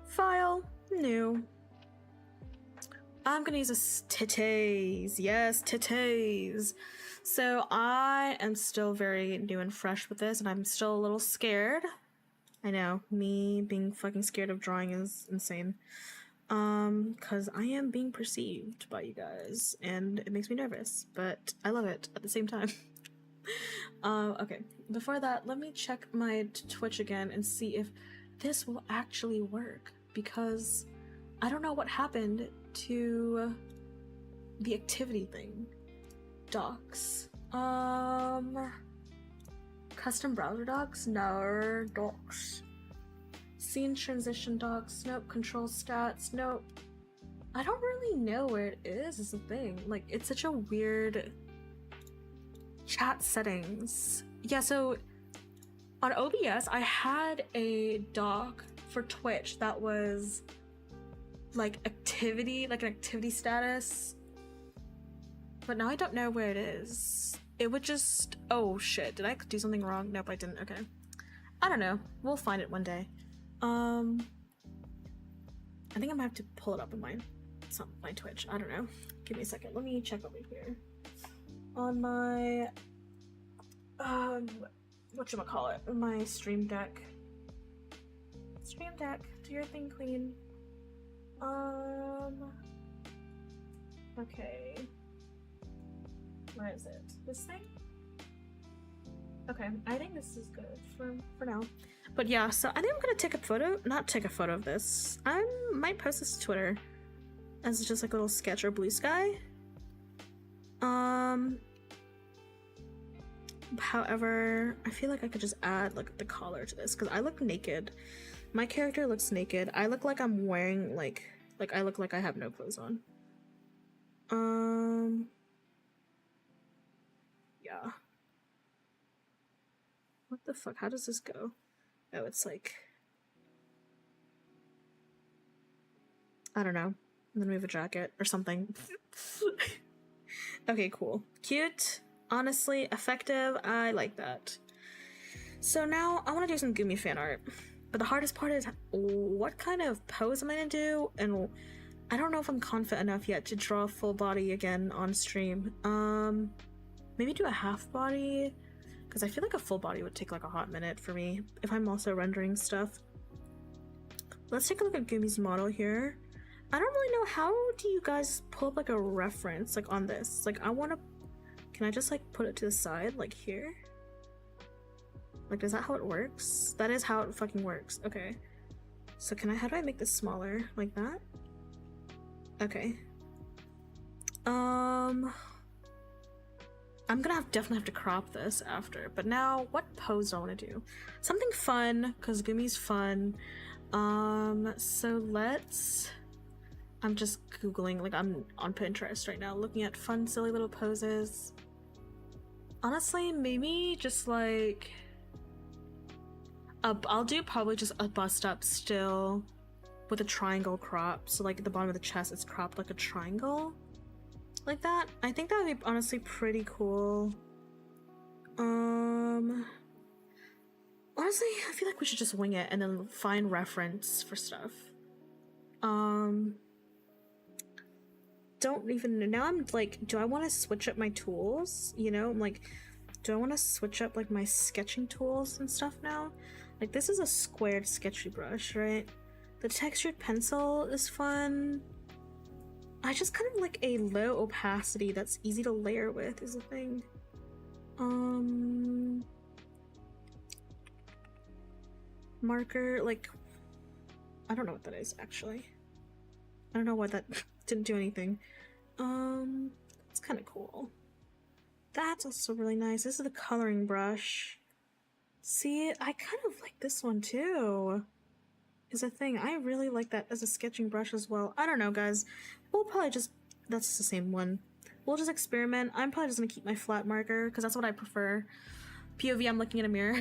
File, new. I'm gonna use a titties. Yes, titties. So I am still very new and fresh with this, and I'm still a little scared. I know, me being fucking scared of drawing is insane. Cause I am being perceived by you guys, and it makes me nervous, but I love it at the same time. Okay, before that, let me check my Twitch again and see if this will actually work, because I don't know what happened to the activity thing. Docs. Custom browser docs? No, docs. Scene transition docs? Nope. Control stats? Nope. I don't really know where it is the thing. Like, it's such a weird chat settings. Yeah, so on OBS, I had a doc for Twitch that was like activity, like an activity status, but now I don't know where it is. It would just, oh shit, did I do something wrong? Nope, I didn't. Okay, I don't know, we'll find it one day. I think I might have to pull it up in my, it's not my Twitch, I don't know, give me a second, let me check over here on my whatchamacallit, my Stream Deck. Do your thing, queen. Okay. Where is it? This thing? Okay, I think this is good for now. But yeah, so I think I'm gonna take a photo, not take a photo of this. I might post this to Twitter as just like a little sketch or blue sky. However, I feel like I could just add like the collar to this because I look naked. My character looks naked. I look like I'm wearing like I look like I have no clothes on. Yeah. What the fuck? How does this go? Oh, it's like, I don't know. Then we have a jacket or something. Okay, cool. Cute. Honestly, effective. I like that. So now I want to do some Gumi fan art. But the hardest part is what kind of pose am I gonna do? And I don't know if I'm confident enough yet to draw a full body again on stream. Maybe do a half body, because I feel like a full body would take like a hot minute for me if I'm also rendering stuff. Let's take a look at Gumi's model here. I don't really know, how do you guys pull up like a reference like on this? Like I want to, can I just like put it to the side like here? Like, is that how it works? That is how it fucking works. Okay. So can I, how do I make this smaller? Like that? Okay. I'm gonna definitely have to crop this after. But now, what pose do I want to do? Something fun, because Gumi's fun. So let's... I'm just Googling, like I'm on Pinterest right now, looking at fun, silly little poses. Honestly, maybe just like... I'll do probably just a bust up still with a triangle crop. So like at the bottom of the chest, it's cropped like a triangle, like that. I think that would be honestly pretty cool. Honestly, I feel like we should just wing it and then find reference for stuff. Don't even know. Now I'm like, do I want to switch up my tools? You know, I'm like, do I want to switch up like my sketching tools and stuff now? Like this is a squared sketchy brush, right? The textured pencil is fun. I just kind of like a low opacity that's easy to layer with is the thing. Marker, like, I don't know what that is actually. I don't know why that didn't do anything. It's kind of cool. That's also really nice. This is the coloring brush. See, I kind of like this one too. Is a thing. I really like that as a sketching brush as well. I don't know, guys. We'll probably just, that's the same one. We'll just experiment. I'm probably just gonna keep my flat marker because that's what I prefer. POV, I'm looking in a mirror.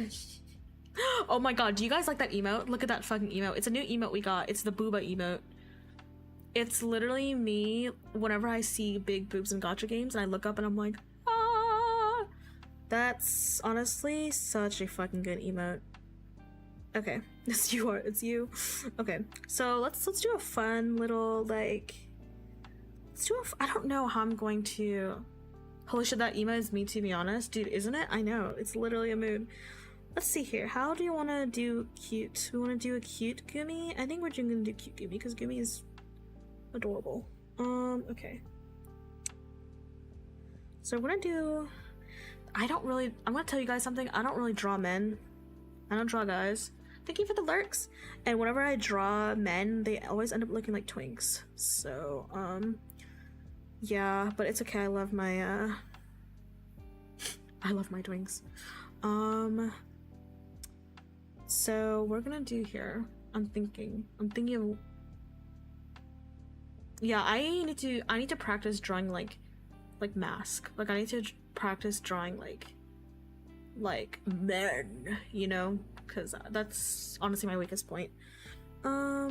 Oh my god, do you guys like that emote? Look at that fucking emote. It's a new emote we got. It's the booba emote. It's literally me whenever I see big boobs in gacha games and I look up and I'm like, ah! That's honestly such a fucking good emote. Okay, it's you. It's you. Okay, so let's do a fun little like. Let's do a. I don't know how I'm going to. Holy shit, that emo is me, to be honest, dude. Isn't it? I know. It's literally a mood. Let's see here. How do you want to do cute? We want to do a cute Gumi. I think we're just gonna do cute Gumi because Gumi is adorable. Okay. So we're gonna do. I'm gonna tell you guys something. I don't really draw men. I don't draw guys. Thank you for the lurks. And whenever I draw men, they always end up looking like twinks. So, yeah, but it's okay. I love my twinks. So we're gonna do here. I'm thinking of. Yeah, I need to practice drawing like mask. Like I need to practice drawing like men, you know, because that's honestly my weakest point. We're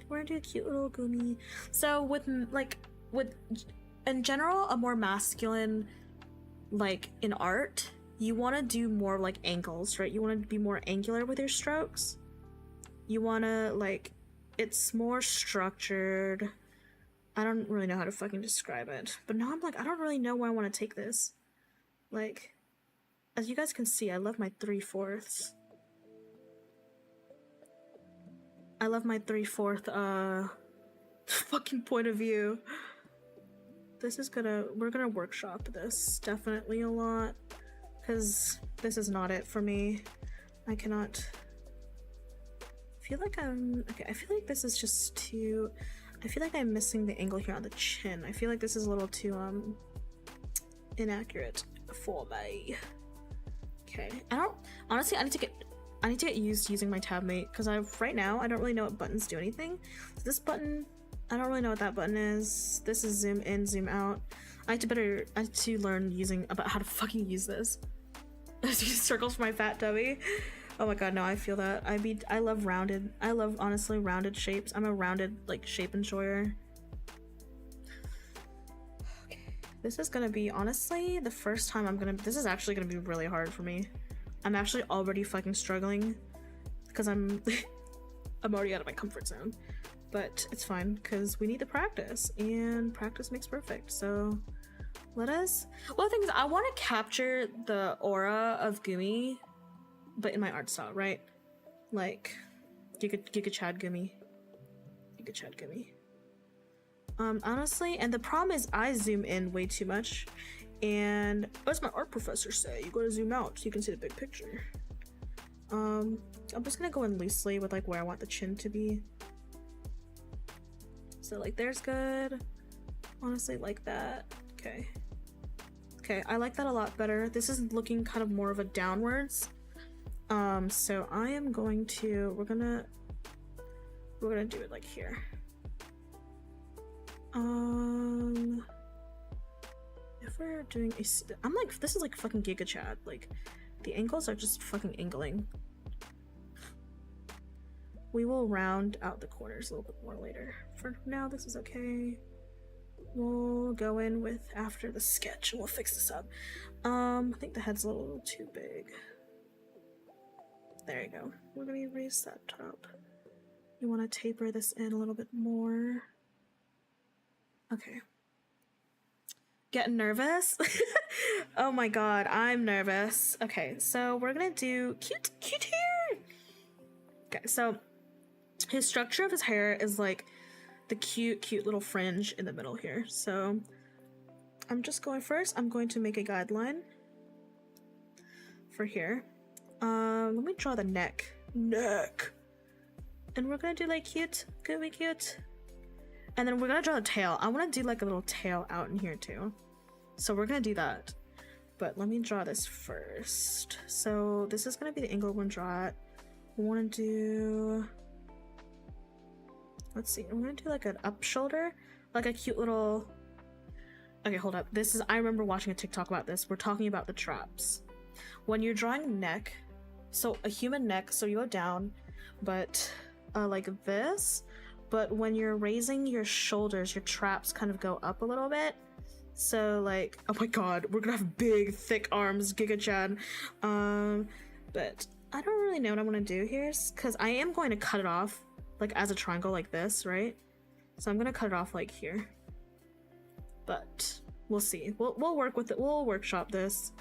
gonna do a cute little Gumi. So with in general a more masculine, like in art, you want to do more like angles, right? You want to be more angular with your strokes. You want to like, it's more structured. I don't really know how to fucking describe it, but now I'm like, I don't really know where I want to take this. Like, as you guys can see, I love my 3/4. I love my 3/4 fucking point of view. We're gonna workshop this definitely a lot, because this is not it for me. I cannot. I feel like this is just too. I feel like I'm missing the angle here on the chin. I feel like this is a little too inaccurate for me. Okay, honestly, I need to get used to using my tab mate, because right now I don't really know what buttons do anything. So this button, I don't really know what that button is. This is zoom in, zoom out. I have to learn about how to fucking use this. Circles for my fat tummy. Oh my god, no, I feel that. I love honestly rounded shapes. I'm a rounded like shape enjoyer. Okay. This is gonna be honestly the first time this is actually gonna be really hard for me. I'm actually already fucking struggling because I'm already out of my comfort zone. But it's fine because we need the practice, and practice makes perfect. So well, the thing is, I want to capture the aura of Gumi, but in my art style, right? Like Giga Chad Gumi. Honestly, and the problem is I zoom in way too much, and as my art professor say, you gotta zoom out so you can see the big picture. I'm just gonna go in loosely with like where I want the chin to be. So like there's good. Honestly, like that. Okay, I like that a lot better. This is looking kind of more of a downwards. So I am going to, we're gonna do it like here. If we're doing I'm like, this is like fucking Giga Chad. Like, the angles are just fucking angling. We will round out the corners a little bit more later. For now, this is okay. We'll go in with after the sketch and we'll fix this up. I think the head's a little too big. There you go. We're gonna erase that top. You want to taper this in a little bit more. Okay. Getting nervous? Oh my god, I'm nervous. Okay, so we're gonna do cute hair. Okay, so his structure of his hair is like the cute little fringe in the middle here. So I'm just going first. I'm going to make a guideline for here. Let me draw the neck. And we're gonna do like cute, gonna be cute. And then we're gonna draw the tail. I wanna do like a little tail out in here too. So we're gonna do that. But let me draw this first. So this is gonna be the angle we're gonna draw at. We wanna do, let's see, I'm gonna do like an up shoulder, like a cute little, okay, hold up. This is, I remember watching a TikTok about this. We're talking about the traps. When you're drawing neck, so a human neck, so you go down, but like this, but when you're raising your shoulders, your traps kind of go up a little bit. So like, oh my god, we're gonna have big, thick arms, Giga Chad. But I don't really know what I'm gonna do here, because I am going to cut it off, like as a triangle like this, right? So I'm gonna cut it off like here. But we'll see. We'll work with it. We'll workshop this.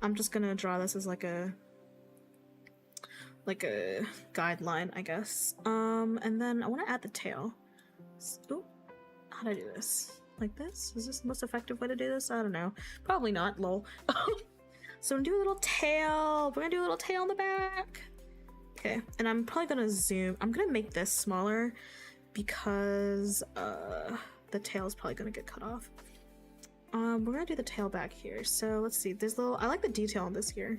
I'm just gonna draw this as like a guideline, I guess. And then I want to add the tail. Oh, how do I do this? Like this? Is this the most effective way to do this? I don't know. Probably not, lol. So I'm gonna do a little tail. We're gonna do a little tail in the back. Okay, and I'm probably gonna zoom. I'm gonna make this smaller because the tail is probably gonna get cut off. We're gonna do the tail back here. So let's see. There's little. I like the detail on this here.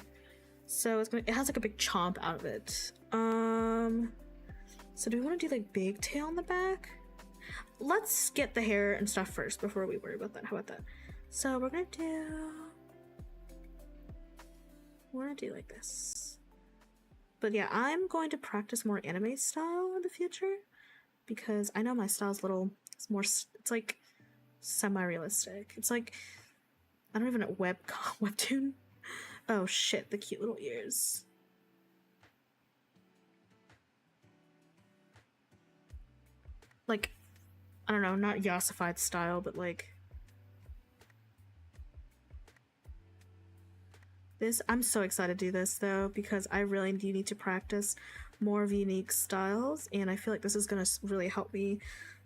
So it's gonna. It has like a big chomp out of it. So do we want to do like big tail on the back? Let's get the hair and stuff first before we worry about that. How about that? So we're gonna do like this. But yeah, I'm going to practice more anime style in the future because I know my style's it's more, it's like semi-realistic. It's like, I don't even know, webtoon. Oh shit, the cute little ears. Like, I don't know, not yassified style, but like this. I'm so excited to do this though, because I really do need to practice more of unique styles, and I feel like this is gonna really help me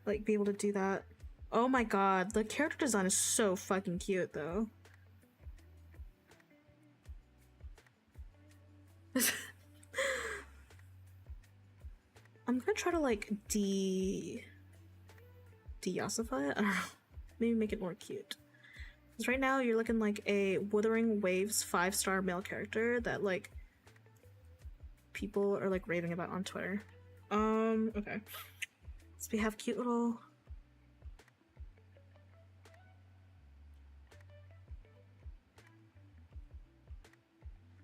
like be able to do that. Oh my god, the character design is so fucking cute though. I'm gonna try to like de-yassify it. I don't know. Maybe make it more cute. Because right now you're looking like a Wuthering Waves 5-star male character that like people are like raving about on Twitter. Okay. So we have cute little.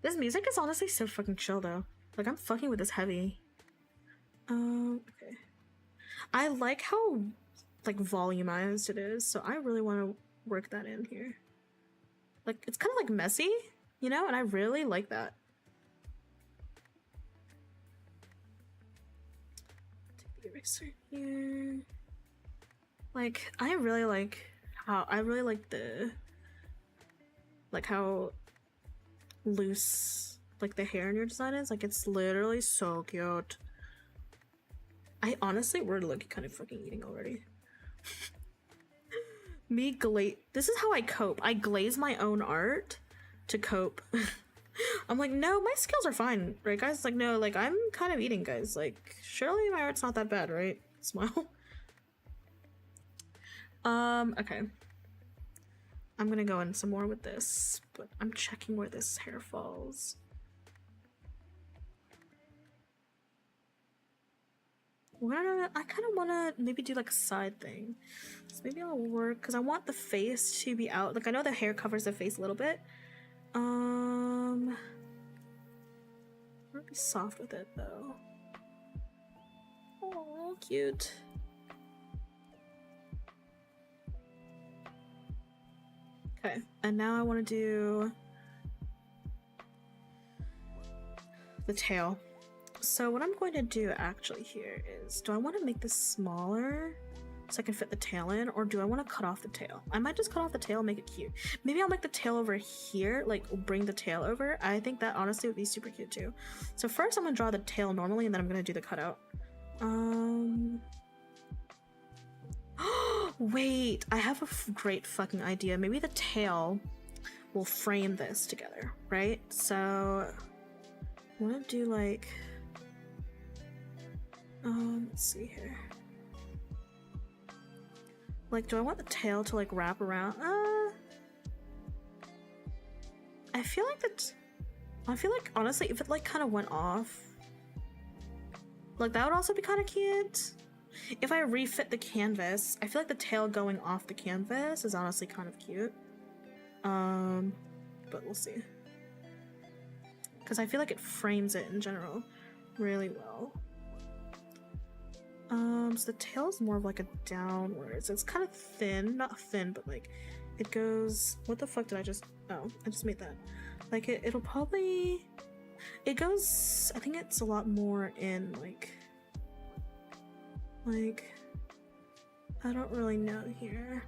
This music is honestly so fucking chill though. Like I'm fucking with this heavy. Okay. I like how like volumized it is, so I really want to work that in here. Like it's kind of like messy, you know, and I really like that. Take the eraser here. Like I really like how how loose like the hair in your design is. Like it's literally so cute. We're looking kind of fucking eating already. This is how I cope. I glaze my own art to cope. I'm like, no, my skills are fine, right guys? Like, no, like I'm kind of eating, guys. Like, surely my art's not that bad, right? Smile. Okay. I'm gonna go in some more with this, but I'm checking where this hair falls. I kind of want to maybe do like a side thing. So maybe I'll work, because I want the face to be out. Like I know the hair covers the face a little bit. I'm gonna be soft with it though. Oh, cute. Okay, and now I want to do the tail. So what I'm going to do actually here is, do I want to make this smaller so I can fit the tail in, or do I want to cut off the tail? I might just cut off the tail and make it cute. Maybe I'll make the tail over here, like bring the tail over. I think that honestly would be super cute too. So first I'm gonna draw the tail normally, and then I'm gonna do the cutout. Wait, I have a great fucking idea. Maybe the tail will frame this together, right? So I want to do like, let's see here. Like, do I want the tail to like wrap around? I feel like honestly, if it like kind of went off, like that would also be kind of cute. If I refit the canvas, I feel like the tail going off the canvas is honestly kind of cute. But we'll see. Because I feel like it frames it in general really well. So the tail is more of like a downwards. It's kind of thin, not thin, but like it goes. What the fuck did I just? Oh, I just made that. Like it'll probably. It goes. I think it's a lot more in like. I don't really know here.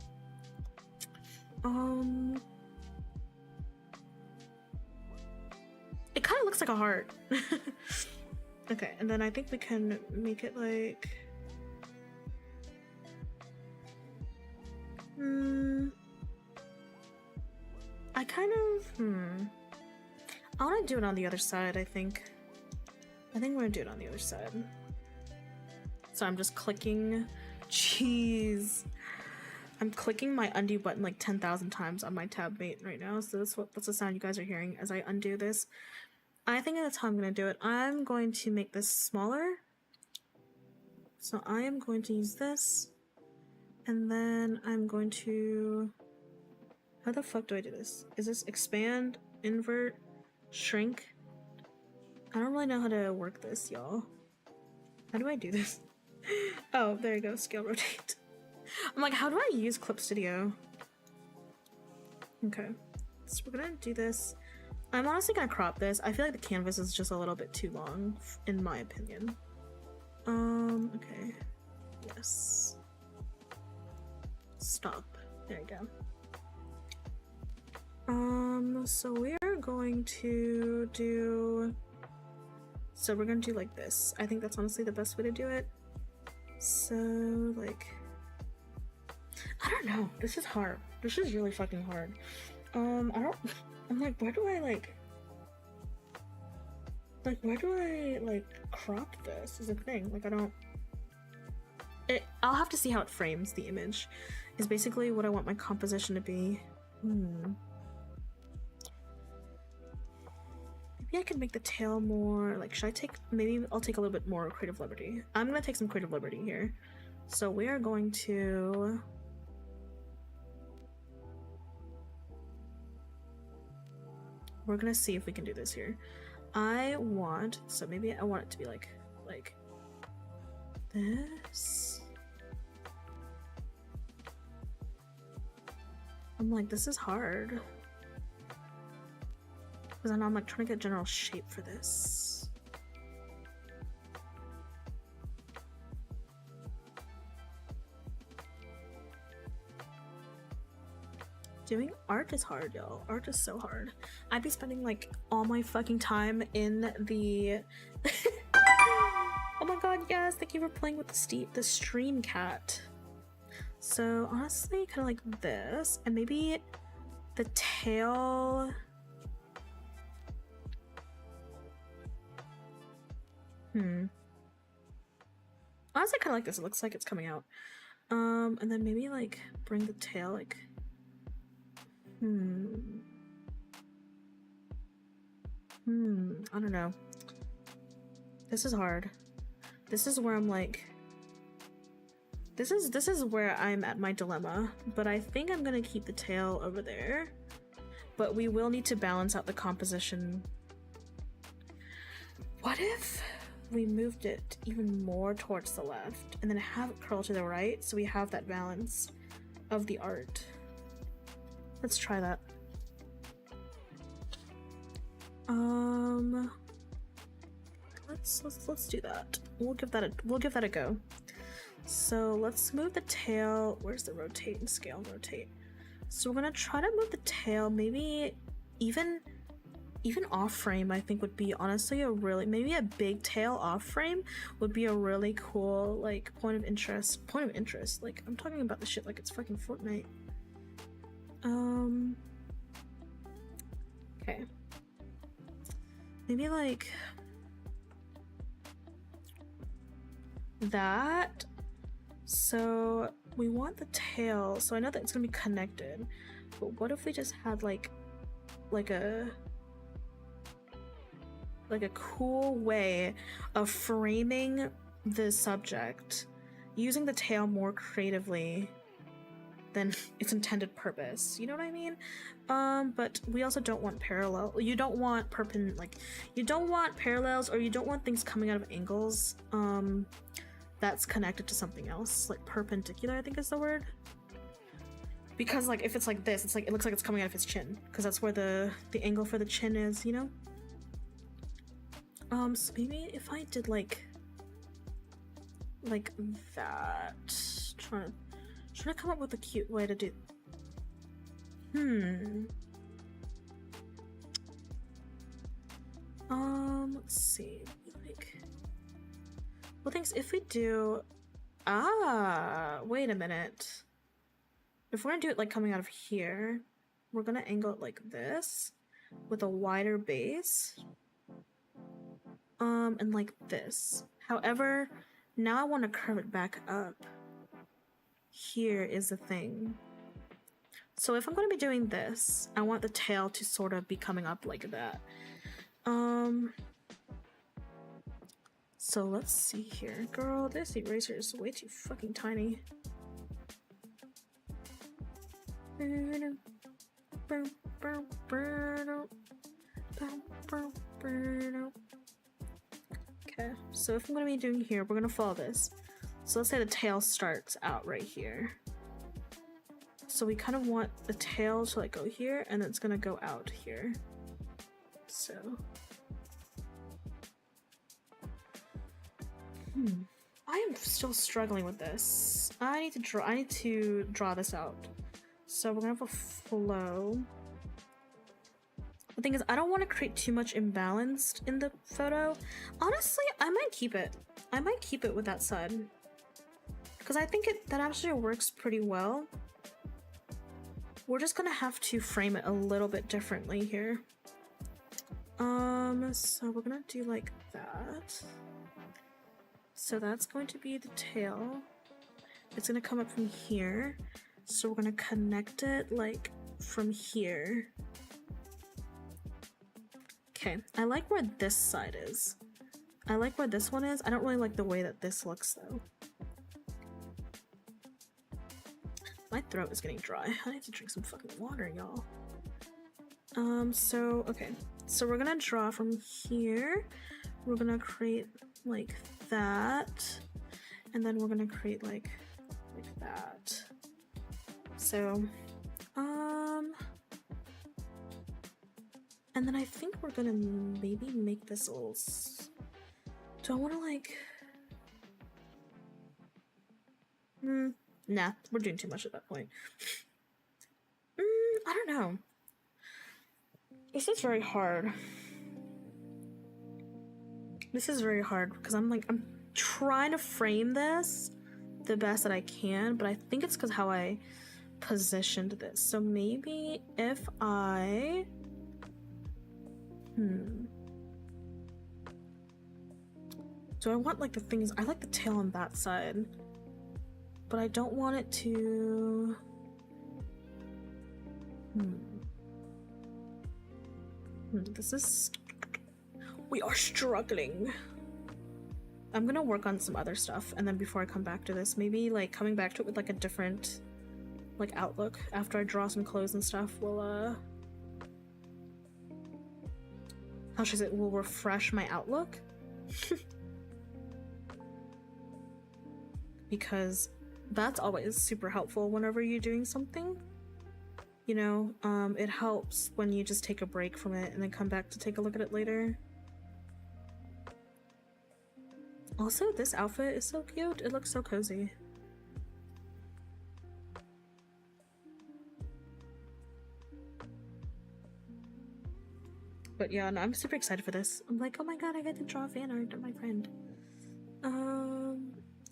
It kind of looks like a heart. Okay, and then I think we can make it like. I kind of. I want to do it on the other side. I think we're gonna do it on the other side. So I'm just clicking. Jeez. I'm clicking my undo button like 10,000 times on my tab mate right now. So that's the sound you guys are hearing as I undo this. I think that's how I'm gonna do it. I'm going to make this smaller. So I am going to use this. And then I'm going to. How the fuck do I do this? Is this expand, invert, shrink? I don't really know how to work this, y'all. How do I do this? Oh, there you go, scale rotate. I'm like, how do I use Clip Studio? Okay, so we're gonna do this. I'm honestly gonna crop this. I feel like the canvas is just a little bit too long, in my opinion. Okay. Yes. Stop. There you go. So we are going to do... So we're gonna do like this. I think that's honestly the best way to do it. So, like... I don't know. This is hard. This is really fucking hard. I'm like, where do I, crop this is a thing. Like, I don't... I'll have to see how it frames the image. Is basically what I want my composition to be. Maybe I could make the tail more, like, should I take, maybe I'll take a little bit more creative liberty. I'm gonna take some creative liberty here. So we are going to... We're gonna see if we can do this here. I want, so maybe I want it to be like this. I'm like, this is hard. Because I know I'm like trying to get a general shape for this. Doing art is hard, y'all. Art is so hard. I'd be spending like all my fucking time in the... Oh my god, yes! Thank you for playing with the stream cat. So honestly, kind of like this, and maybe the tail... Honestly, kind of like this. It looks like it's coming out. And then maybe like bring the tail like... I don't know. This is hard. This is where I'm like... This is where I'm at my dilemma. But I think I'm gonna keep the tail over there. But we will need to balance out the composition. What if... we moved it even more towards the left and then have it curl to the right so we have that balance of the art. Let's try that. Let's do that. We'll give that a go. So let's move the tail. Where's the rotate and scale? Rotate. So we're gonna try to move the tail, maybe even off frame. I think would be honestly a really, maybe a big tail off frame would be a really cool like point of interest. Like I'm talking about the shit like it's fucking Fortnite. Okay. Maybe like that. So we want the tail, so I know that it's gonna be connected, but what if we just had like a cool way of framing the subject using the tail more creatively than its intended purpose, you know what I mean? But we also don't want parallel. You don't want you don't want parallels, or you don't want things coming out of angles that's connected to something else, like perpendicular, I think is the word. Because like if it's like this, it's like it looks like it's coming out of his chin, because that's where the angle for the chin is, you know? So maybe if I did like that, trying to come up with a cute way to do. Let's see. Well, thanks. If we do, wait a minute. If we're gonna do it like coming out of here, we're gonna angle it like this with a wider base. And like this. However, now I want to curve it back up. Here is the thing. So if I'm going to be doing this, I want the tail to sort of be coming up like that. So let's see here. Girl, this eraser is way too fucking tiny. Okay, so if I'm going to be doing here, we're going to follow this. So let's say the tail starts out right here. So we kind of want the tail to like go here, and then it's going to go out here. So I am still struggling with this. I need to draw this out. So we're gonna have a flow. The thing is, I don't want to create too much imbalance in the photo. Honestly, I might keep it. I might keep it with that side, because I think that actually works pretty well. We're just gonna have to frame it a little bit differently here. So we're gonna do like that. So that's going to be the tail. It's gonna come up from here. So we're gonna connect it like from here. Okay, I like where this side is. I like where this one is. I don't really like the way that this looks though. My throat is getting dry. I need to drink some fucking water, y'all. So, okay. So we're gonna draw from here. We're gonna create like that. And then we're gonna create like that. So, and then I think we're gonna maybe make this a little... Do I wanna like... Nah, we're doing too much at that point. I don't know. This is very hard. This is very hard because I'm trying to frame this the best that I can, but I think it's because how I positioned this. So maybe if I... Do I want like the things... I like the tail on that side, but I don't want it to... This is... We are struggling. I'm gonna work on some other stuff, and then before I come back to this, maybe like coming back to it with like a different like outlook after I draw some clothes and stuff will how should I say it? Will refresh my outlook. because that's always super helpful whenever you're doing something. You know, it helps when you just take a break from it and then come back to take a look at it later. Also, this outfit is so cute. It looks so cozy. But yeah, no, I'm super excited for this. I'm like, oh my god, I get to draw fan art of my friend.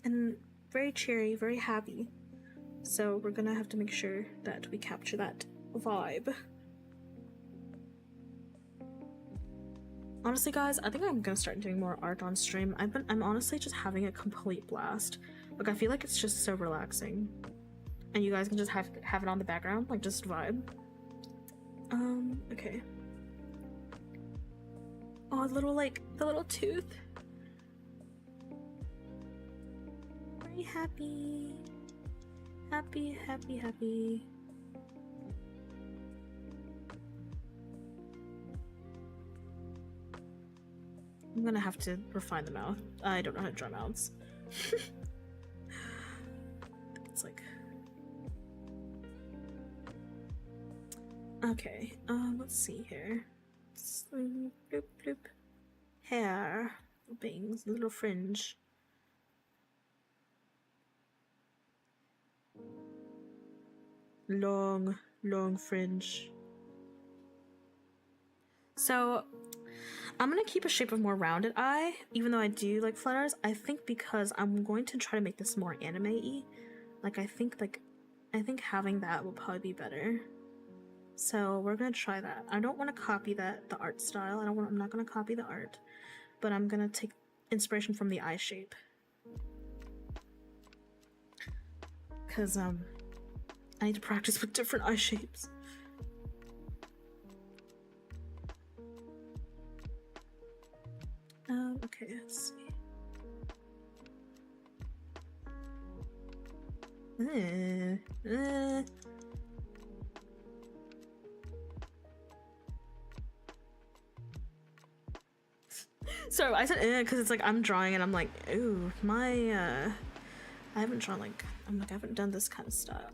And very cheery, very happy. So we're gonna have to make sure that we capture that vibe. Honestly, guys, I think I'm gonna start doing more art on stream. I'm honestly just having a complete blast. Like, I feel like it's just so relaxing. And you guys can just have it on the background, like, just vibe. Okay. Oh, the little tooth. Very happy. Happy, happy, happy. I'm gonna have to refine the mouth. I don't know how to draw mouths. It's like... Okay, let's see here. Bloop, bloop. Hair. Bangs, little fringe. Long fringe. So, I'm gonna keep a shape of more rounded eye, even though I do like flat eyes. I think because I'm going to try to make this more anime-y. I think having that will probably be better. So we're gonna try that. I don't want to copy the art style. I'm not gonna copy the art, but I'm gonna take inspiration from the eye shape. Cause I need to practice with different eye shapes. Okay, let's see. So I said because it's like I'm drawing and I'm like, ooh, I haven't drawn I haven't done this kind of style.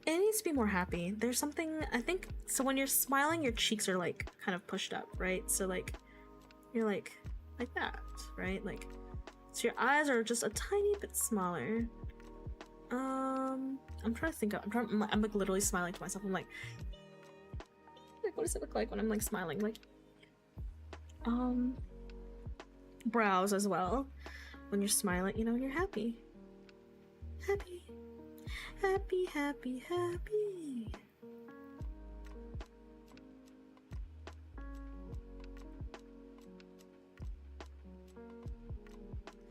It needs to be more happy. There's something, I think, so when you're smiling, your cheeks are like kind of pushed up, right? So like you're like that, right? Like, so your eyes are just a tiny bit smaller. I'm trying to think of, I'm like literally smiling to myself. I'm like, what does it look like when I'm like smiling? Like, brows as well. When you're smiling, you know, when you're happy. Happy. Happy, happy, happy.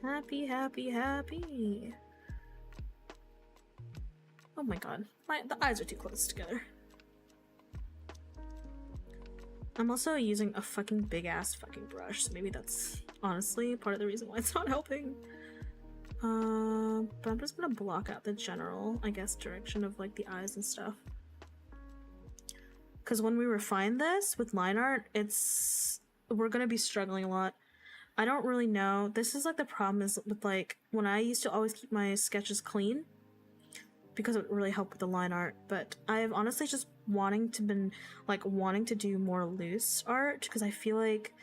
Happy, happy, happy. Oh my god. The eyes are too close together. I'm also using a fucking big ass fucking brush, so maybe that's honestly part of the reason why it's not helping. But I'm just gonna block out the general, I guess, direction of like the eyes and stuff. Because when we refine this with line art, we're gonna be struggling a lot. I don't really know. This is like the problem is with like when I used to always keep my sketches clean because it really helped with the line art, but I've honestly just wanting to do more loose art because I feel like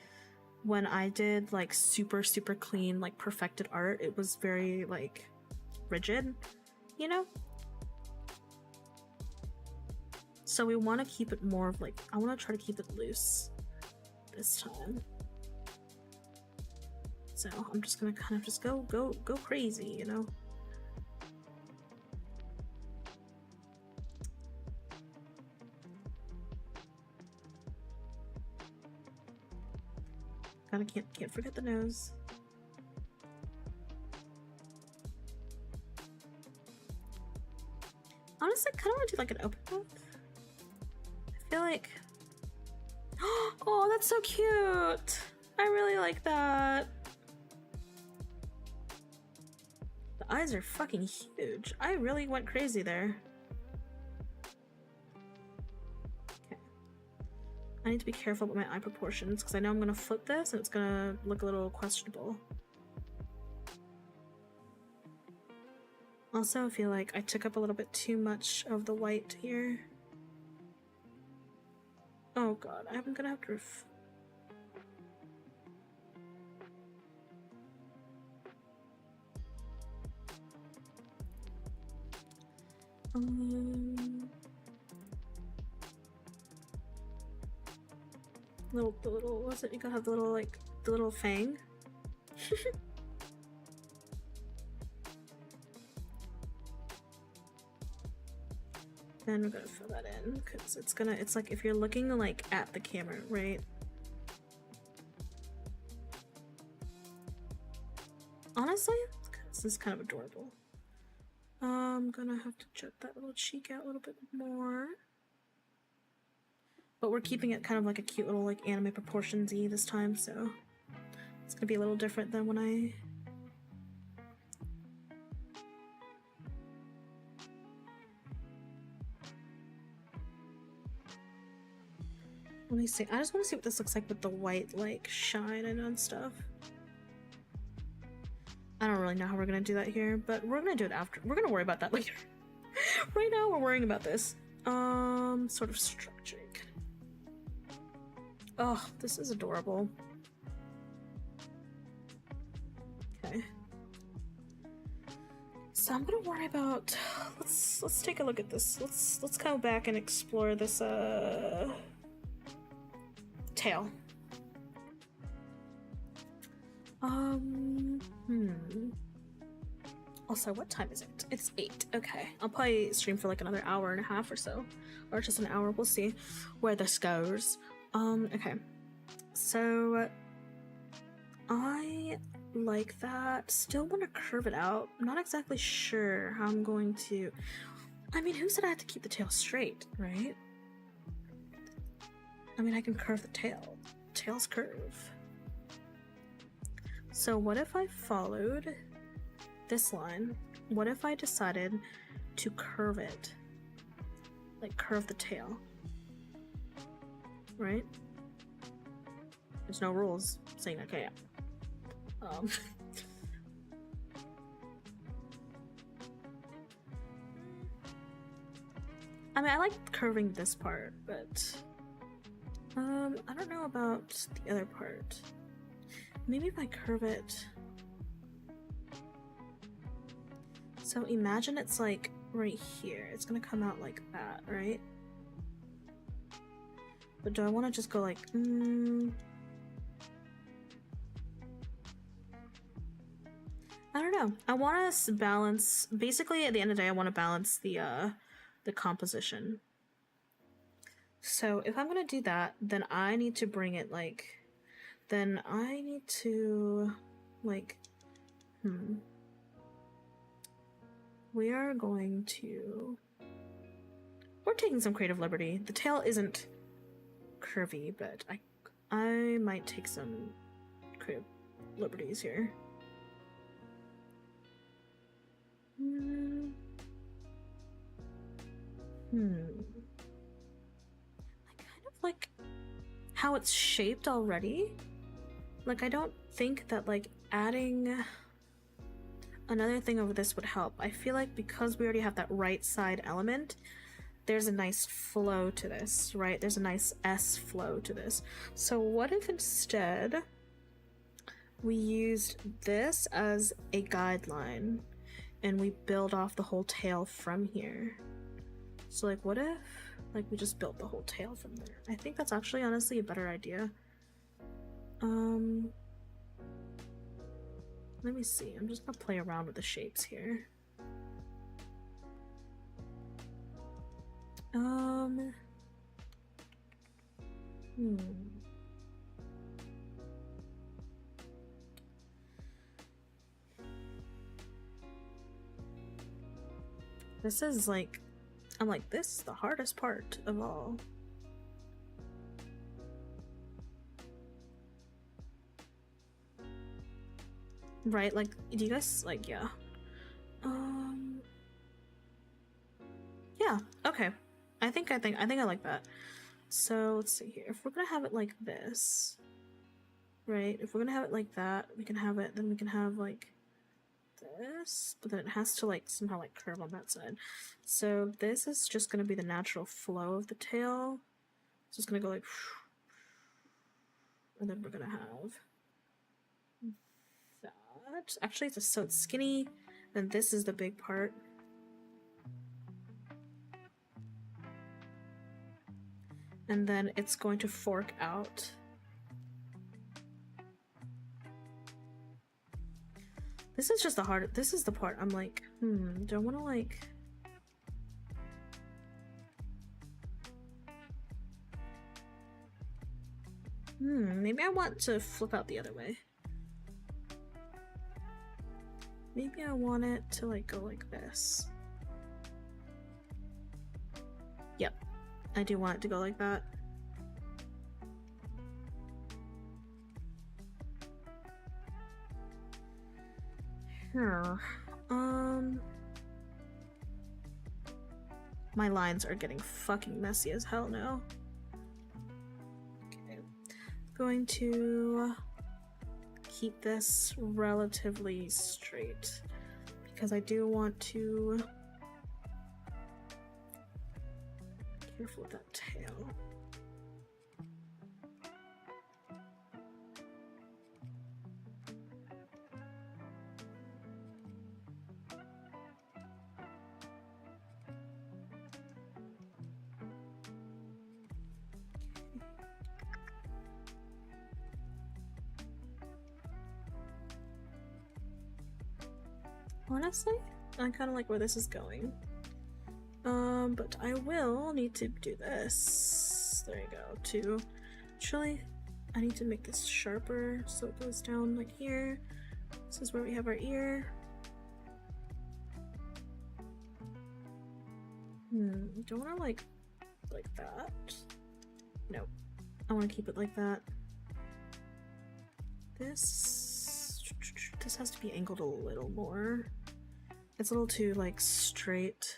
when I did like super clean like perfected art, it was very like rigid, you know? So we want to keep it more of like, I want to try to keep it loose this time. So I'm just gonna kind of just go crazy, you know? Can't forget the nose. Honestly, I kind of want to do like an open mouth. I feel like, oh, that's so cute. I really like that. The eyes are fucking huge. I really went crazy there. I need to be careful with my eye proportions because I know I'm gonna flip this and it's gonna look a little questionable. Also, I feel like I took up a little bit too much of the white here. Oh god, I'm gonna have to the little, what's it? You gotta have the little, like, the little fang. Then we're gonna fill that in, because it's like if you're looking, like, at the camera, right? Honestly, this is kind of adorable. I'm gonna have to jet that little cheek out a little bit more. But we're keeping it kind of like a cute little, like, anime proportions-y this time, so it's gonna be a little different than when I... Let me see. I just want to see what this looks like with the white, like, shine and stuff. I don't really know how we're gonna do that here, but we're gonna do it after. We're gonna worry about that later. Right now, we're worrying about this. Sort of structure. Oh, this is adorable. Okay. So I'm gonna worry about. Let's take a look at this. Let's go back and explore this tail. Also, what time is it? It's 8. Okay. I'll probably stream for like another hour and a half or so. Or just an hour. We'll see where this goes. Okay. So I like that. Still want to curve it out. I'm not exactly sure how I'm going to. I mean, who said I had to keep the tail straight, right? I mean, I can curve the tail. Tails curve. So what if I followed this line? What if I decided to curve it? Like, curve the tail. Right? There's no rules saying I can't. I mean, I like curving this part, but I don't know about the other part. Maybe if I curve it. So imagine it's like right here. It's gonna come out like that, right? But do I want to just go like, I don't know. I want to balance. Basically, at the end of the day, I want to balance the composition. So if I'm gonna do that, then I need to bring it like. Then I need to, like, we are going to. We're taking some creative liberty. The tail isn't curvy, but I might take some creative liberties here. I kind of like how it's shaped already. Like, I don't think that, like, adding another thing over this would help. I feel like because we already have that right side element, there's a nice flow to this, right? There's a nice S flow to this. So what if instead we used this as a guideline and we build off the whole tail from here? So, like, what if, like, we just built the whole tail from there? I think that's actually honestly a better idea. Let me see. I'm just gonna play around with the shapes here. This is like, I'm like, this is the hardest part of all. Right, like, do you guys, like, yeah. Yeah, okay. I think I like that. So, let's see here. If we're gonna have it like this, right? If we're gonna have it like that, we can have it, then we can have, like, this, but then it has to like somehow like curve on that side. So this is just gonna be the natural flow of the tail. So it's gonna go like, and then we're gonna have that. Actually, so it's skinny, and this is the big part. And then it's going to fork out. This is just the hard. This is the part I'm like, do I want to like? Maybe I want to flip out the other way. Maybe I want it to like go like this. Yep, I do want it to go like that. Here, my lines are getting fucking messy as hell now. Okay, going to keep this relatively straight because I do want to be careful with that tail. Honestly, I kind of like where this is going. But I will need to do this. There you go. Actually, I need to make this sharper so it goes down like here. This is where we have our ear. Don't want to like that. No, I want to keep it like that. This has to be angled a little more. It's a little too like straight.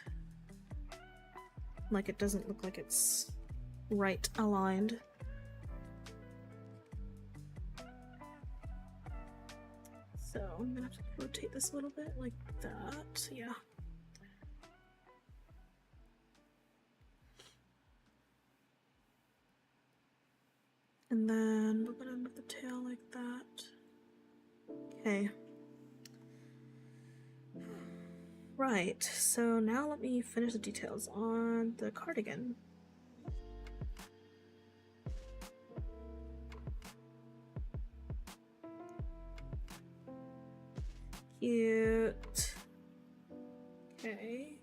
Like it doesn't look like it's right aligned. So I'm gonna have to rotate this a little bit like that. Yeah. And then we're gonna move the tail like that. Okay. Right, so now let me finish the details on the cardigan. Cute. Okay.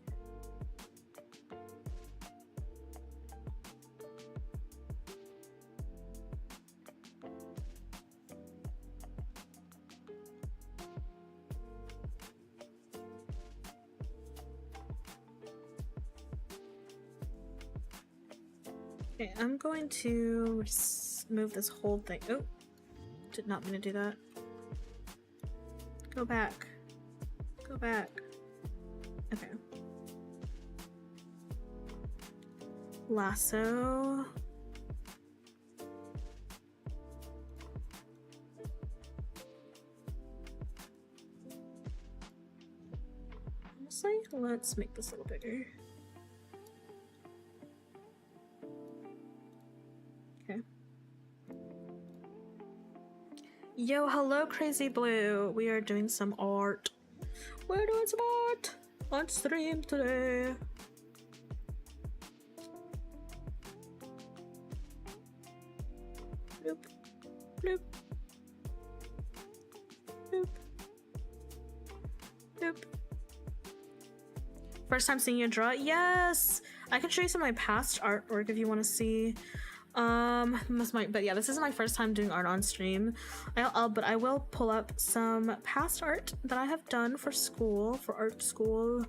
Okay, I'm going to just move this whole thing. Oh, did not mean to do that. Go back. Go back. Okay. Lasso. Honestly, let's make this a little bigger. Okay. Yo, hello, Crazy Blue. We are doing some art. We're doing some art on stream today. Bloop, bloop, bloop, bloop. First time seeing you draw? Yes! I can show you some of my past artwork if you want to see. But yeah, this is my first time doing art on stream. But I will pull up some past art that I have done for school, for art school.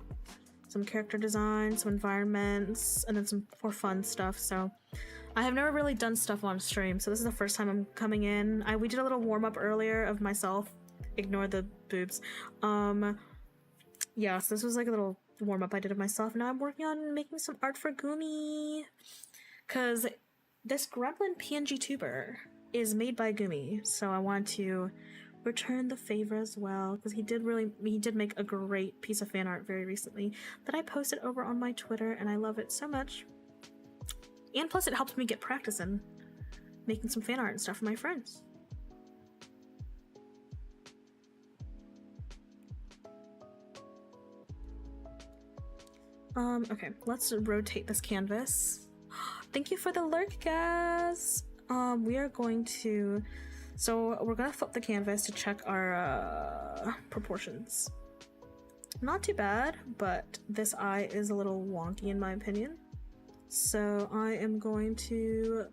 Some character design, some environments, and then some for fun stuff. So I have never really done stuff on stream, so this is the first time I'm coming in. We did a little warm-up earlier of myself. Ignore the boobs. Yeah, so this was like a little warm-up I did of myself. Now I'm working on making some art for Gumi. Because this Gremlin PNG tuber is made by Gumi, so I want to return the favor as well, because he did make a great piece of fan art very recently that I posted over on my Twitter, and I love it so much. And plus it helped me get practice in making some fan art and stuff for my friends. Okay, let's rotate this canvas. Thank you for the lurk, guys. We are going to, so we're gonna flip the canvas to check our proportions. Not too bad, but this eye is a little wonky in my opinion. So I am going to,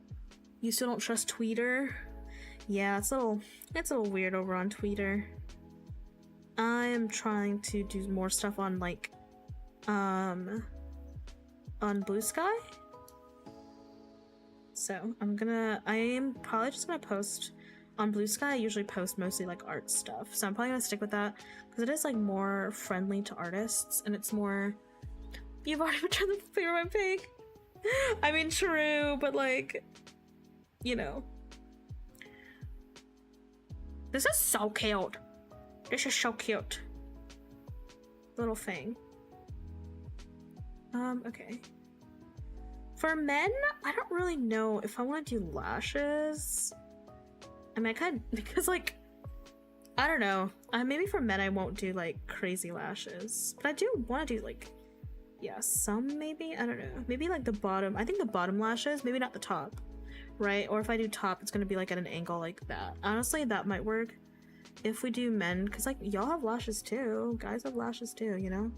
you still don't trust Tweeter? Yeah, it's a little weird over on Tweeter. I am trying to do more stuff on like, on Blue Sky. So I am probably just gonna post on Blue Sky. I usually post mostly like art stuff, so I'm probably gonna stick with that because it is like more friendly to artists and it's more, you've already returned the favor, my pig. I mean, true, but like, you know, this is so cute. This is so cute. Little thing. Okay. For men, I don't really know if I want to do lashes. I mean, I kind of, because like, I don't know. Maybe for men I won't do like crazy lashes, but I do want to do like, yeah, some maybe, I don't know. Maybe like the bottom, I think the bottom lashes, maybe not the top, right? Or if I do top, it's gonna be like at an angle like that. Honestly, that might work if we do men, because like y'all have lashes too. Guys have lashes too, you know?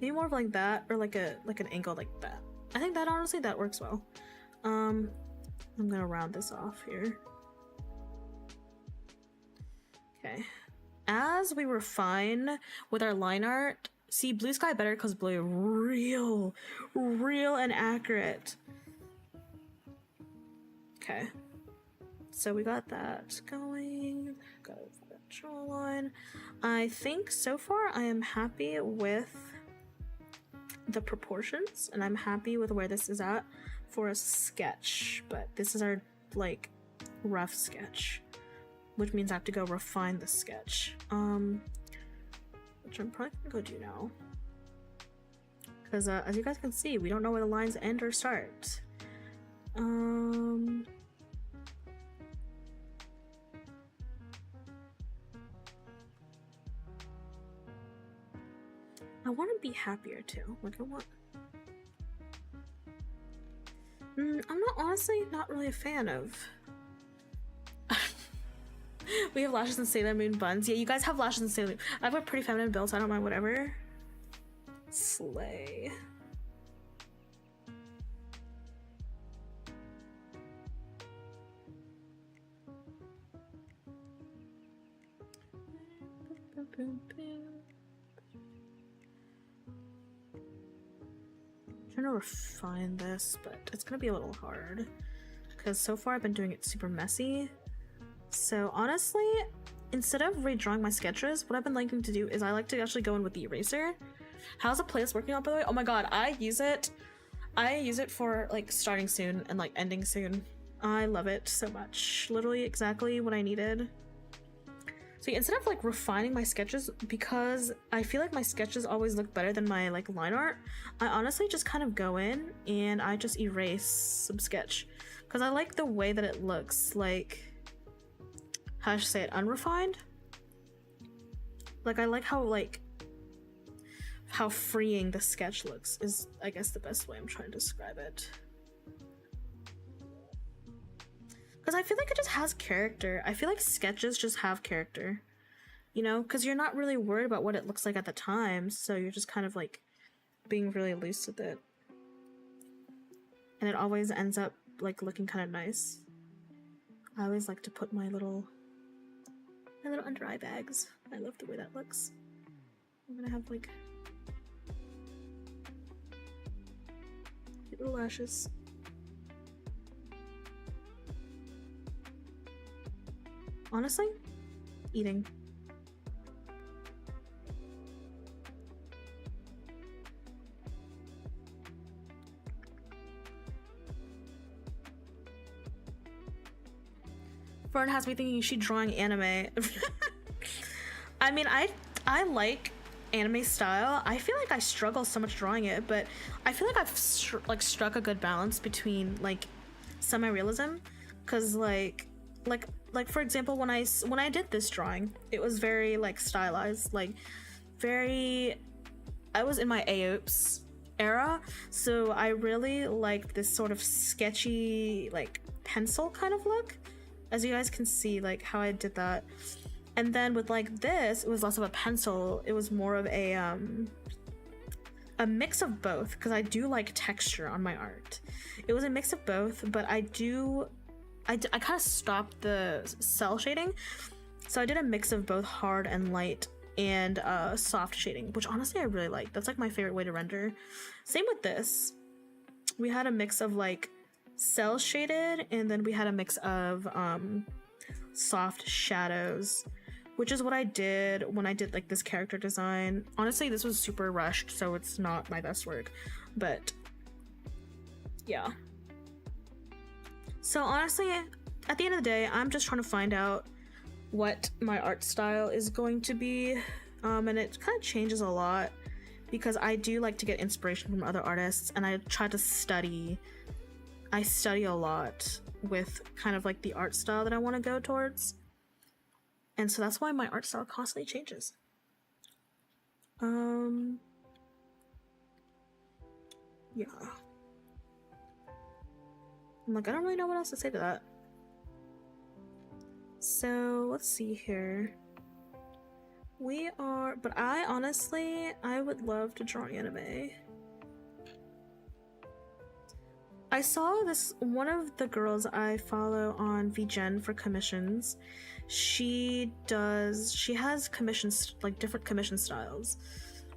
Maybe more of like that, or like an angle like that. I think that honestly that works well. I'm gonna round this off here. Okay. As we refine with our line art, see Blue Sky better because blue real and accurate. Okay. So we got that going. Got that draw line. I think so far I am happy with the proportions and I'm happy with where this is at for a sketch, but this is our like rough sketch, which means I have to go refine the sketch, which I'm probably gonna go do now because as you guys can see, we don't know where the lines end or start. I want to be happier too. Like I want. I'm not honestly not really a fan of. We have lashes and Sailor Moon buns. Yeah, you guys have lashes and Sailor Moon. I have a pretty feminine build, so I don't mind whatever. Slay. I'm trying to refine this, but it's gonna be a little hard because so far I've been doing it super messy. So honestly, instead of redrawing my sketches, what I've been liking to do is I like to actually go in with the eraser. How's the playlist working out, by the way? Oh my god, I use it for like starting soon and like ending soon. I love it so much. Literally exactly what I needed. So instead of like refining my sketches, because I feel like my sketches always look better than my like line art, I honestly just kind of go in and I just erase some sketch because I like the way that it looks, like, how should I say it, unrefined? Like I like how freeing the sketch looks is, I guess, the best way I'm trying to describe it. Because I feel like it just has character. I feel like sketches just have character, you know? Because you're not really worried about what it looks like at the time, so you're just kind of like being really loose with it. And it always ends up like looking kind of nice. I always like to put my little under eye bags. I love the way that looks. I'm gonna have like cute little lashes. Honestly, eating. Fern has me thinking she's drawing anime. I mean, I like anime style. I feel like I struggle so much drawing it, but I feel like I've struck a good balance between like semi-realism, because like for example, when I did this drawing, it was very like stylized, like very, I was in my AOPS era, so I really liked this sort of sketchy like pencil kind of look, as you guys can see like how I did that. And then with like this, it was less of a pencil, it was more of a mix of both, because I do like texture on my art. It was a mix of both, but I kind of stopped the cell shading, so I did a mix of both hard and light and soft shading, which honestly I really like. That's like my favorite way to render. Same with this. We had a mix of like cell shaded, and then we had a mix of soft shadows, which is what I did when I did like this character design. Honestly, this was super rushed, so it's not my best work, but yeah. So honestly, at the end of the day, I'm just trying to find out what my art style is going to be, and it kind of changes a lot because I do like to get inspiration from other artists, and I try to study. I study a lot with kind of like the art style that I want to go towards, and so that's why my art style constantly changes. Yeah. I'm like, I don't really know what else to say to that. So let's see here. But I honestly, I would love to draw anime. I saw this, one of the girls I follow on VGen for commissions, she has commissions, like different commission styles,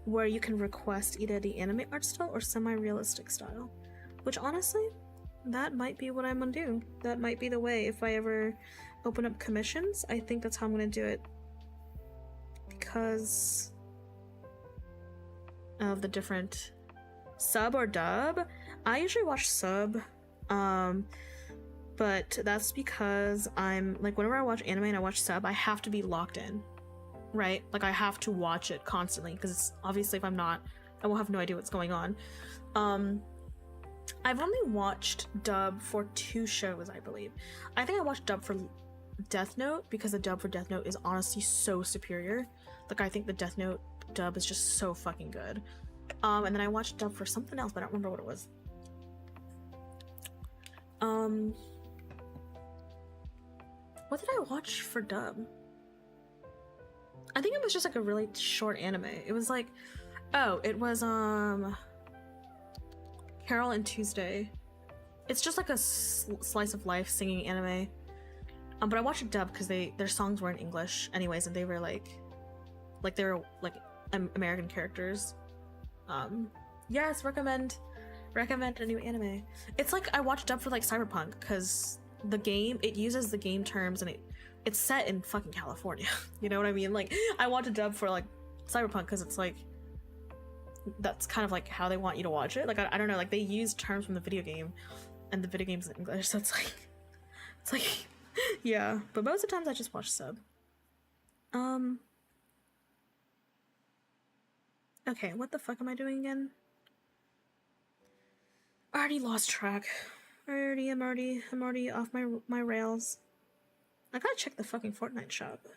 where you can request either the anime art style or semi-realistic style, which honestly, that might be what I'm gonna do. That might be the way if I ever open up commissions. I think that's how I'm gonna do it, because of the different sub or dub. I usually watch sub, but that's because I'm like, whenever I watch anime and I watch sub, I have to be locked in, right? Like I have to watch it constantly, because obviously if I'm not, I will have no idea what's going on. I've only watched dub for 2 shows, I believe. I think I watched dub for Death Note, because the dub for Death Note is honestly so superior. Like I think the Death Note dub is just so fucking good. And then I watched dub for something else, but I don't remember what it was. What did I watch for dub? I think it was just like a really short anime. It was like, oh, it was Carol and Tuesday. It's just like a slice of life singing anime. But I watched it dub because their songs were in English anyways, and they were like they were like American characters. Yes, recommend a new anime. It's like I watched dub for like Cyberpunk, because the game, it uses the game terms, and it's set in fucking California. You know what I mean? Like I watched a dub for like Cyberpunk because it's like, that's kind of like how they want you to watch it. Like I don't know, like they use terms from the video game, and the video game's in English, so it's like yeah. But most of the times I just watch sub. Okay, what the fuck am I doing again? I already lost track. I'm already off my rails. I gotta check the fucking Fortnite shop.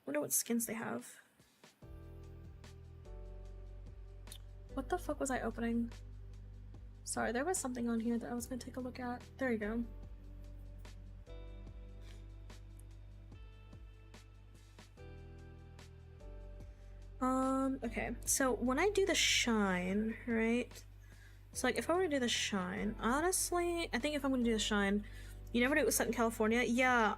Wonder what skins they have. What the fuck was I opening? Sorry, there was something on here that I was gonna take a look at. There you go. Okay, so when I do the shine, right? So like if I were to do the shine, honestly, I think if I'm gonna do the shine, you never knew it was set in California? Yeah,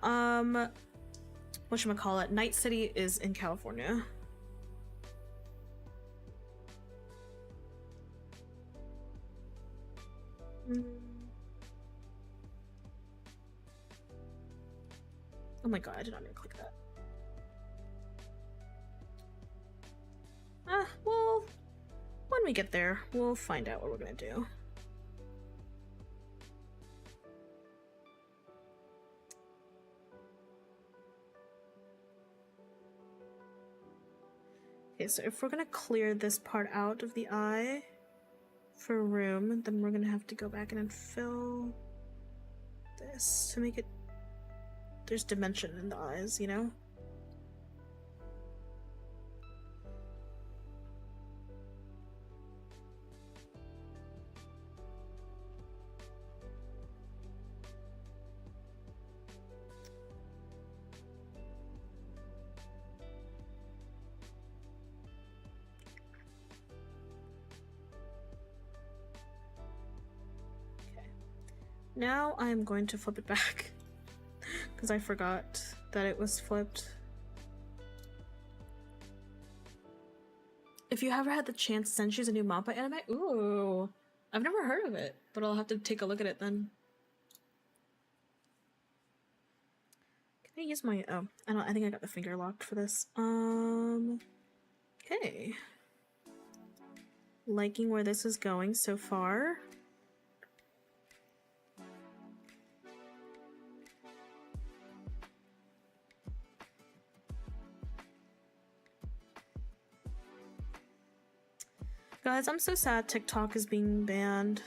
whatchamacallit, Night City is in California. Oh my god, I did not mean to click that. Well, when we get there, we'll find out what we're gonna do. Okay, so if we're gonna clear this part out of the eye for room, then we're gonna have to go back in and fill this to make it, there's dimension in the eyes, you know? Now I'm going to flip it back because I forgot that it was flipped. If you ever had the chance, Senju's a new mappa anime? Ooh, I've never heard of it, but I'll have to take a look at it then. Can I use my, oh, I think I got the finger locked for this. Okay. Liking where this is going so far. Guys, I'm so sad TikTok is being banned.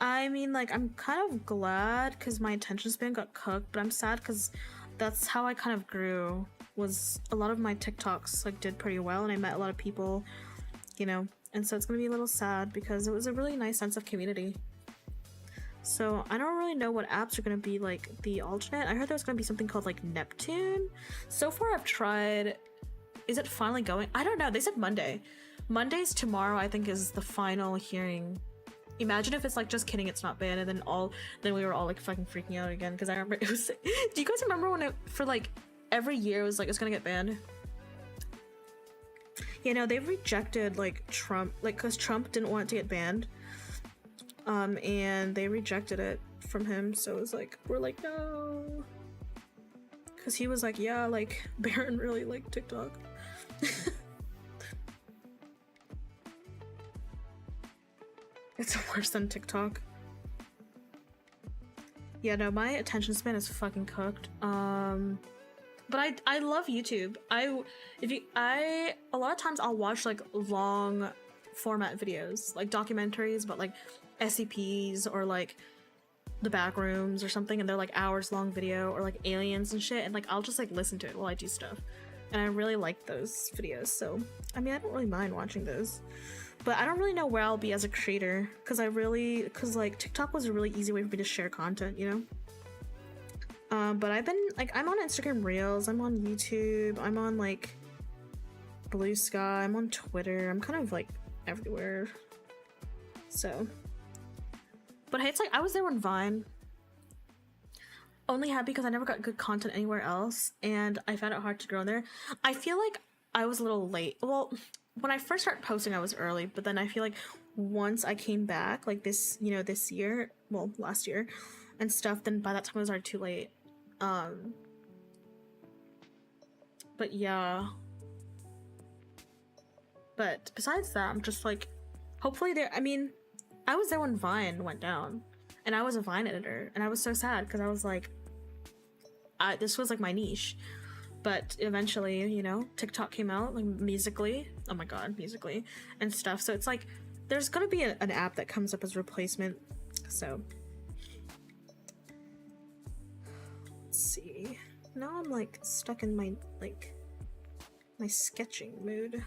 I mean, like, I'm kind of glad because my attention span got cooked, but I'm sad because that's how I kind of grew, was a lot of my TikToks, like, did pretty well, and I met a lot of people, you know, and so it's gonna be a little sad because it was a really nice sense of community. So I don't really know what apps are gonna be, like, the alternate. I heard there's gonna be something called, like, Neptune. So far I've tried... Is it finally going? I don't know. They said Monday. Monday's tomorrow, I think, is the final hearing. Imagine if it's like, just kidding, it's not banned, and then we were all like fucking freaking out again, because I remember it was... Do you guys remember when it, for like, every year it was like, it's gonna get banned? You know, they've rejected like Trump, like, because Trump didn't want it to get banned. And they rejected it from him, so it was like, we're like, no. Because he was like, yeah, like, Baron really liked TikTok. It's worse than TikTok. Yeah, no, my attention span is fucking cooked. But I love YouTube. A lot of times I'll watch like long format videos, like documentaries about like SCPs or like the back rooms or something, and they're like hours long video, or like aliens and shit, and like I'll just like listen to it while I do stuff. And I really like those videos, so I mean, I don't really mind watching those. But I don't really know where I'll be as a creator, because like TikTok was a really easy way for me to share content, you know? But I've been, like, I'm on Instagram Reels, I'm on YouTube, I'm on, like, Blue Sky, I'm on Twitter, I'm kind of, like, everywhere. So. But hey, it's like, I was there on Vine. Only happy because I never got good content anywhere else, and I found it hard to grow in there. I feel like I was a little late. Well, when I first started posting, I was early, but then I feel like once I came back, like this, you know, this year, well, last year, and stuff, then by that time it was already too late. But yeah. But besides that, I'm just like, hopefully there, I mean, I was there when Vine went down, and I was a Vine editor, and I was so sad, because I was like, this was like my niche. But eventually, you know, TikTok came out, like Musically. Oh my god, Musically and stuff. So it's like, there's gonna be an app that comes up as replacement. So let's see. Now I'm like stuck in my my sketching mood.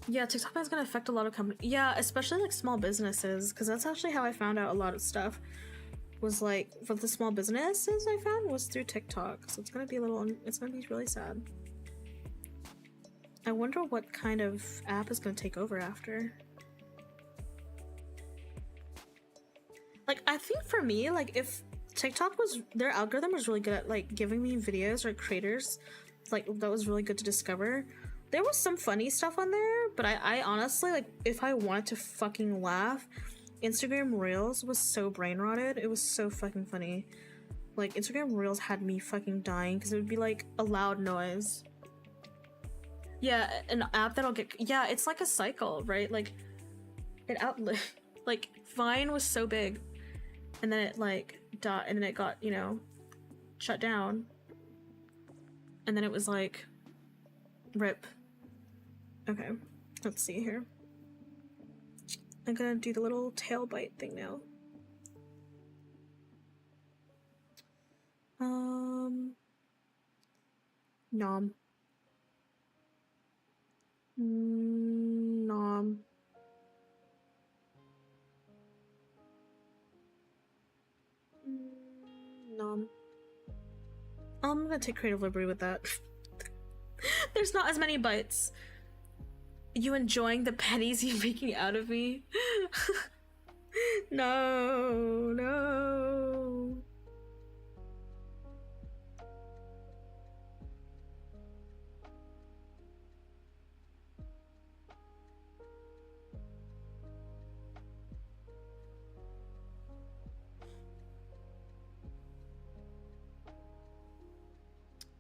Yeah, TikTok is gonna affect a lot of companies. Yeah, especially like small businesses, because that's actually how I found out a lot of stuff. Was like, for the small businesses I found was through TikTok, so it's gonna be it's gonna be really sad. I wonder what kind of app is gonna take over after. Like, I think for me, like, if TikTok was, their algorithm was really good at like giving me videos or creators, like, that was really good to discover. There was some funny stuff on there, but I honestly, like, if I wanted to fucking laugh, Instagram Reels was so brain rotted. It was so fucking funny. Like, Instagram Reels had me fucking dying because it would be like a loud noise. Yeah, an app that'll get, yeah, it's like a cycle, right? Like, it outlived, like, Vine was so big, and then it like died, and then it got, you know, shut down, and then it was like, rip. Okay, let's see here. I'm gonna do the little tail bite thing now. Nom. Nom. Nom. I'm gonna take creative liberty with that. There's not as many bites. You enjoying the pennies you're making out of me? No, no.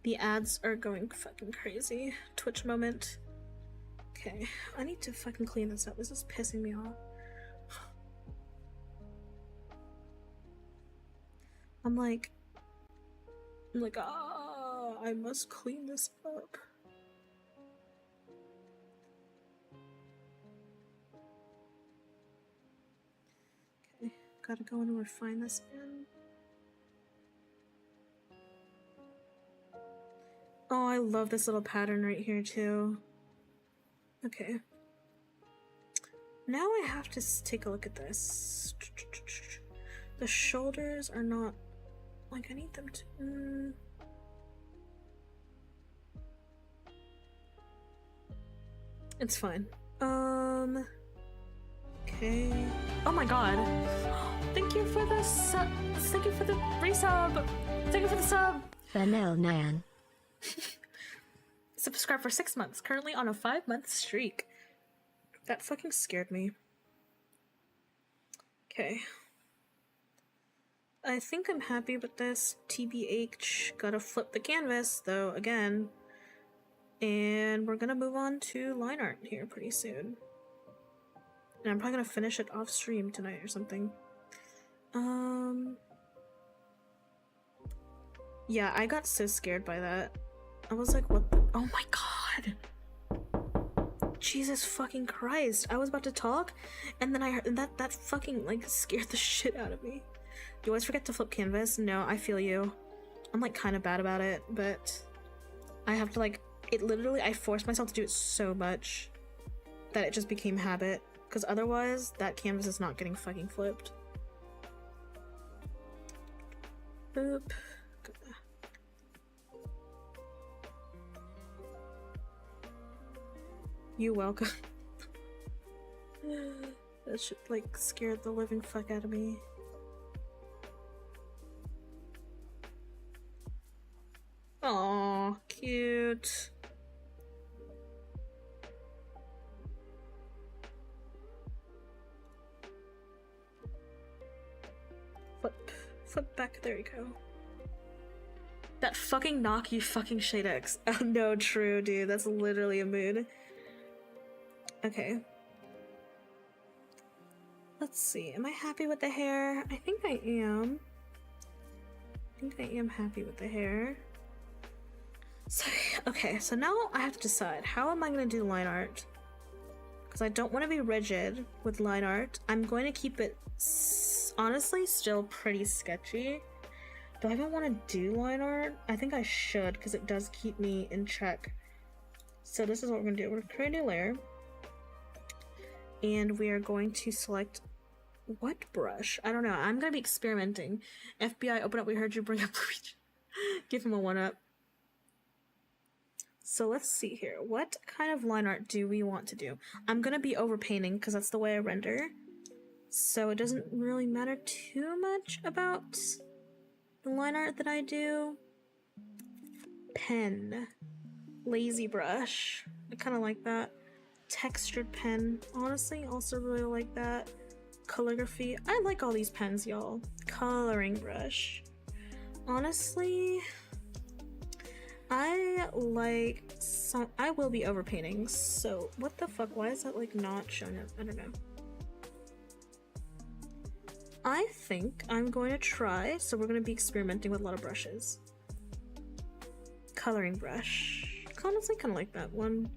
The ads are going fucking crazy. Twitch moment. Okay, I need to fucking clean this up. This is pissing me off. I'm like, ah, I must clean this up. Okay, gotta go and refine this again. Oh, I love this little pattern right here too. Okay. Now I have to take a look at this. The shoulders are not like I need them to. It's fine. Okay. Oh my god. Thank you for the sub. Thank you for the resub. Thank you for the sub. Fennel Nyan. Subscribe for 6 months. Currently on a 5-month streak. That fucking scared me. Okay. I think I'm happy with this. TBH. Gotta flip the canvas, though, again. And we're gonna move on to line art here pretty soon. And I'm probably gonna finish it off stream tonight or something. Yeah, I got so scared by that. I was like, what the— oh my god! Jesus fucking Christ. I was about to talk, and then I heard that fucking, like, scared the shit out of me. Do you always forget to flip canvas? No, I feel you. I'm, like, kind of bad about it, but I have to, like, it literally— I forced myself to do it so much that it just became habit, because otherwise, that canvas is not getting fucking flipped. Boop. You welcome. That shit, like, scared the living fuck out of me. Aw, cute. Flip back, there you go. That fucking knock, you fucking Shadex. Oh no, true, dude, that's literally a mood. Okay. Let's see, am I happy with the hair? I think I am. I think I am happy with the hair. So, okay, so now I have to decide, how am I gonna do line art? Because I don't want to be rigid with line art. I'm going to keep it, honestly, still pretty sketchy. Do I even want to do line art? I think I should, because it does keep me in check. So this is what we're gonna do. We're gonna create a new layer. And we are going to select what brush? I don't know. I'm gonna be experimenting. FBI, open up. We heard you bring up Luigi. Give him a 1-up. So let's see here. What kind of line art do we want to do? I'm gonna be overpainting because that's the way I render. So it doesn't really matter too much about the line art that I do. Pen. Lazy brush. I kind of like that. Textured pen, honestly, also really like that. Calligraphy, I like all these pens, y'all. Coloring brush, honestly, I like some— I will be overpainting, so what the fuck, why is that, like, not showing up? I don't know. I think I'm going to try, so we're going to be experimenting with a lot of brushes. coloring brush. Honestly, kind of like that one.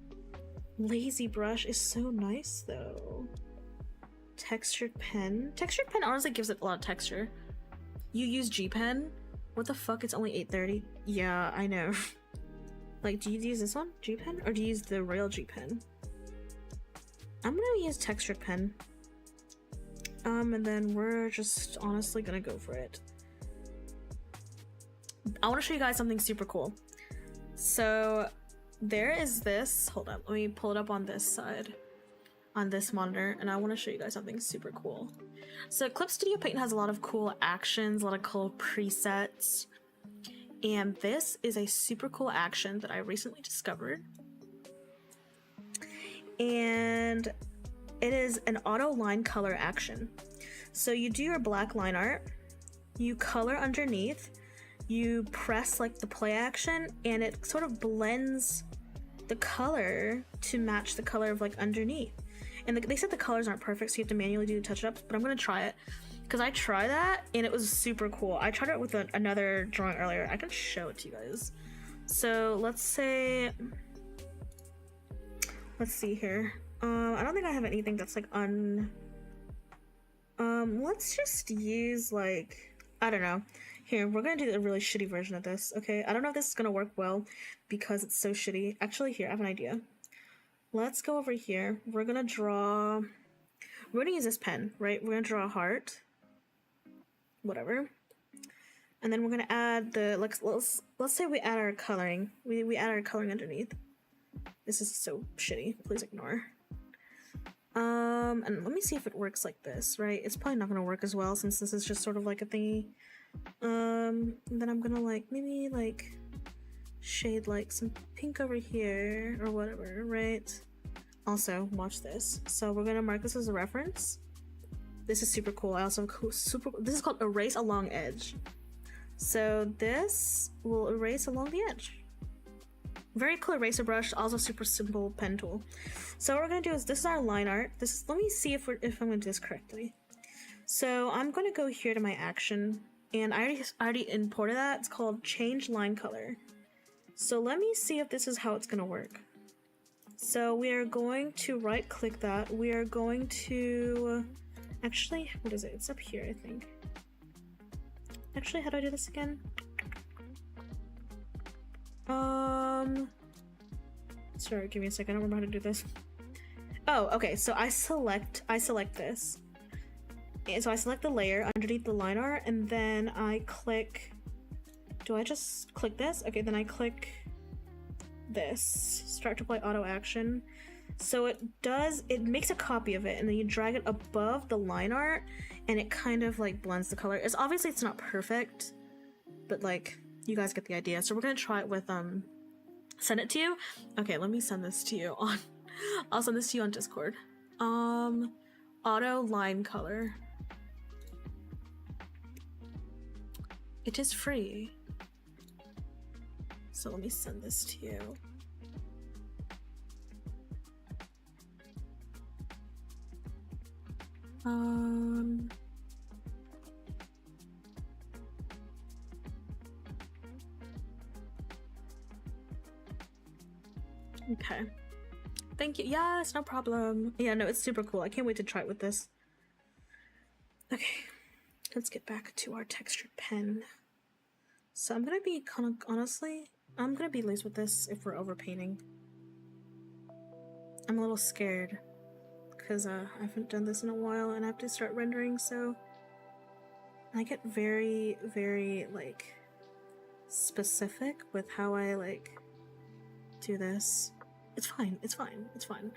Lazy brush is so nice though. Textured pen. Textured pen honestly gives it a lot of texture. You use G pen? What the fuck? It's only 8:30. Yeah, I know. Like, do you use this one, G pen, or do you use the real G pen? I'm gonna use textured pen. And then we're just honestly gonna go for it. I want to show you guys something super cool. So there is this. Hold up, let me pull it up on this side, on this monitor, and I want to show you guys something super cool. So Clip Studio Paint has a lot of cool actions, a lot of cool presets, and this is a super cool action that I recently discovered. And it is an auto line color action. So you do your black line art, you color underneath, you press like the play action, and it sort of blends the color to match the color of like underneath. And they said the colors aren't perfect, so you have to manually do the touch-ups, but I'm gonna try it because I tried that and it was super cool. I tried it with another drawing earlier. I can show it to you guys. So let's say, let's see here. I don't think I have anything that's like let's just use like, I don't know. Here, we're gonna do a really shitty version of this, okay? I don't know if this is gonna work well because it's so shitty. Actually, here, I have an idea. Let's go over here. We're gonna use this pen, right? We're gonna draw a heart. Whatever. And then we're gonna add the, let's say we add our coloring. We add our coloring underneath. This is so shitty. Please ignore. And let me see if it works like this, right? It's probably not gonna work as well since this is just sort of like a thingy. Then I'm gonna like, maybe like shade like some pink over here or whatever, right? Also, watch this. So we're gonna mark this as a reference. This is super cool. I also this is called erase along edge. So this will erase along the edge. Very cool eraser brush, also super simple pen tool. So what we're gonna do is, this is our line art. Let me see if I'm gonna do this correctly. So I'm gonna go here to my action, and I already imported that. It's called change line color. So let me see if this is how it's gonna work. So we are going to right click that. We are going to, actually, what is it? It's up here, I think. Actually, how do I do this again? Sorry, give me a second. I don't remember how to do this. Oh, okay. So I select this. And so I select the layer underneath the line art, and then I click. Do I just click this? Okay, then I click this. Start to play auto action. So it makes a copy of it, and then you drag it above the line art, and it kind of like blends the color. It's obviously it's not perfect, but like you guys get the idea. So we're gonna try it with send it to you. Okay, let me send this to you on. I'll send this to you on Discord. Auto line color. It is free. So let me send this to you. Okay. Thank you. Yes, no problem. Yeah, no, it's super cool. I can't wait to try it with this. Okay, let's get back to our textured pen. So I'm gonna be honestly, I'm gonna be lazy with this if we're overpainting. I'm a little scared because I haven't done this in a while and I have to start rendering, so I get very, very like specific with how I like do this. It's fine, it's fine, it's fine.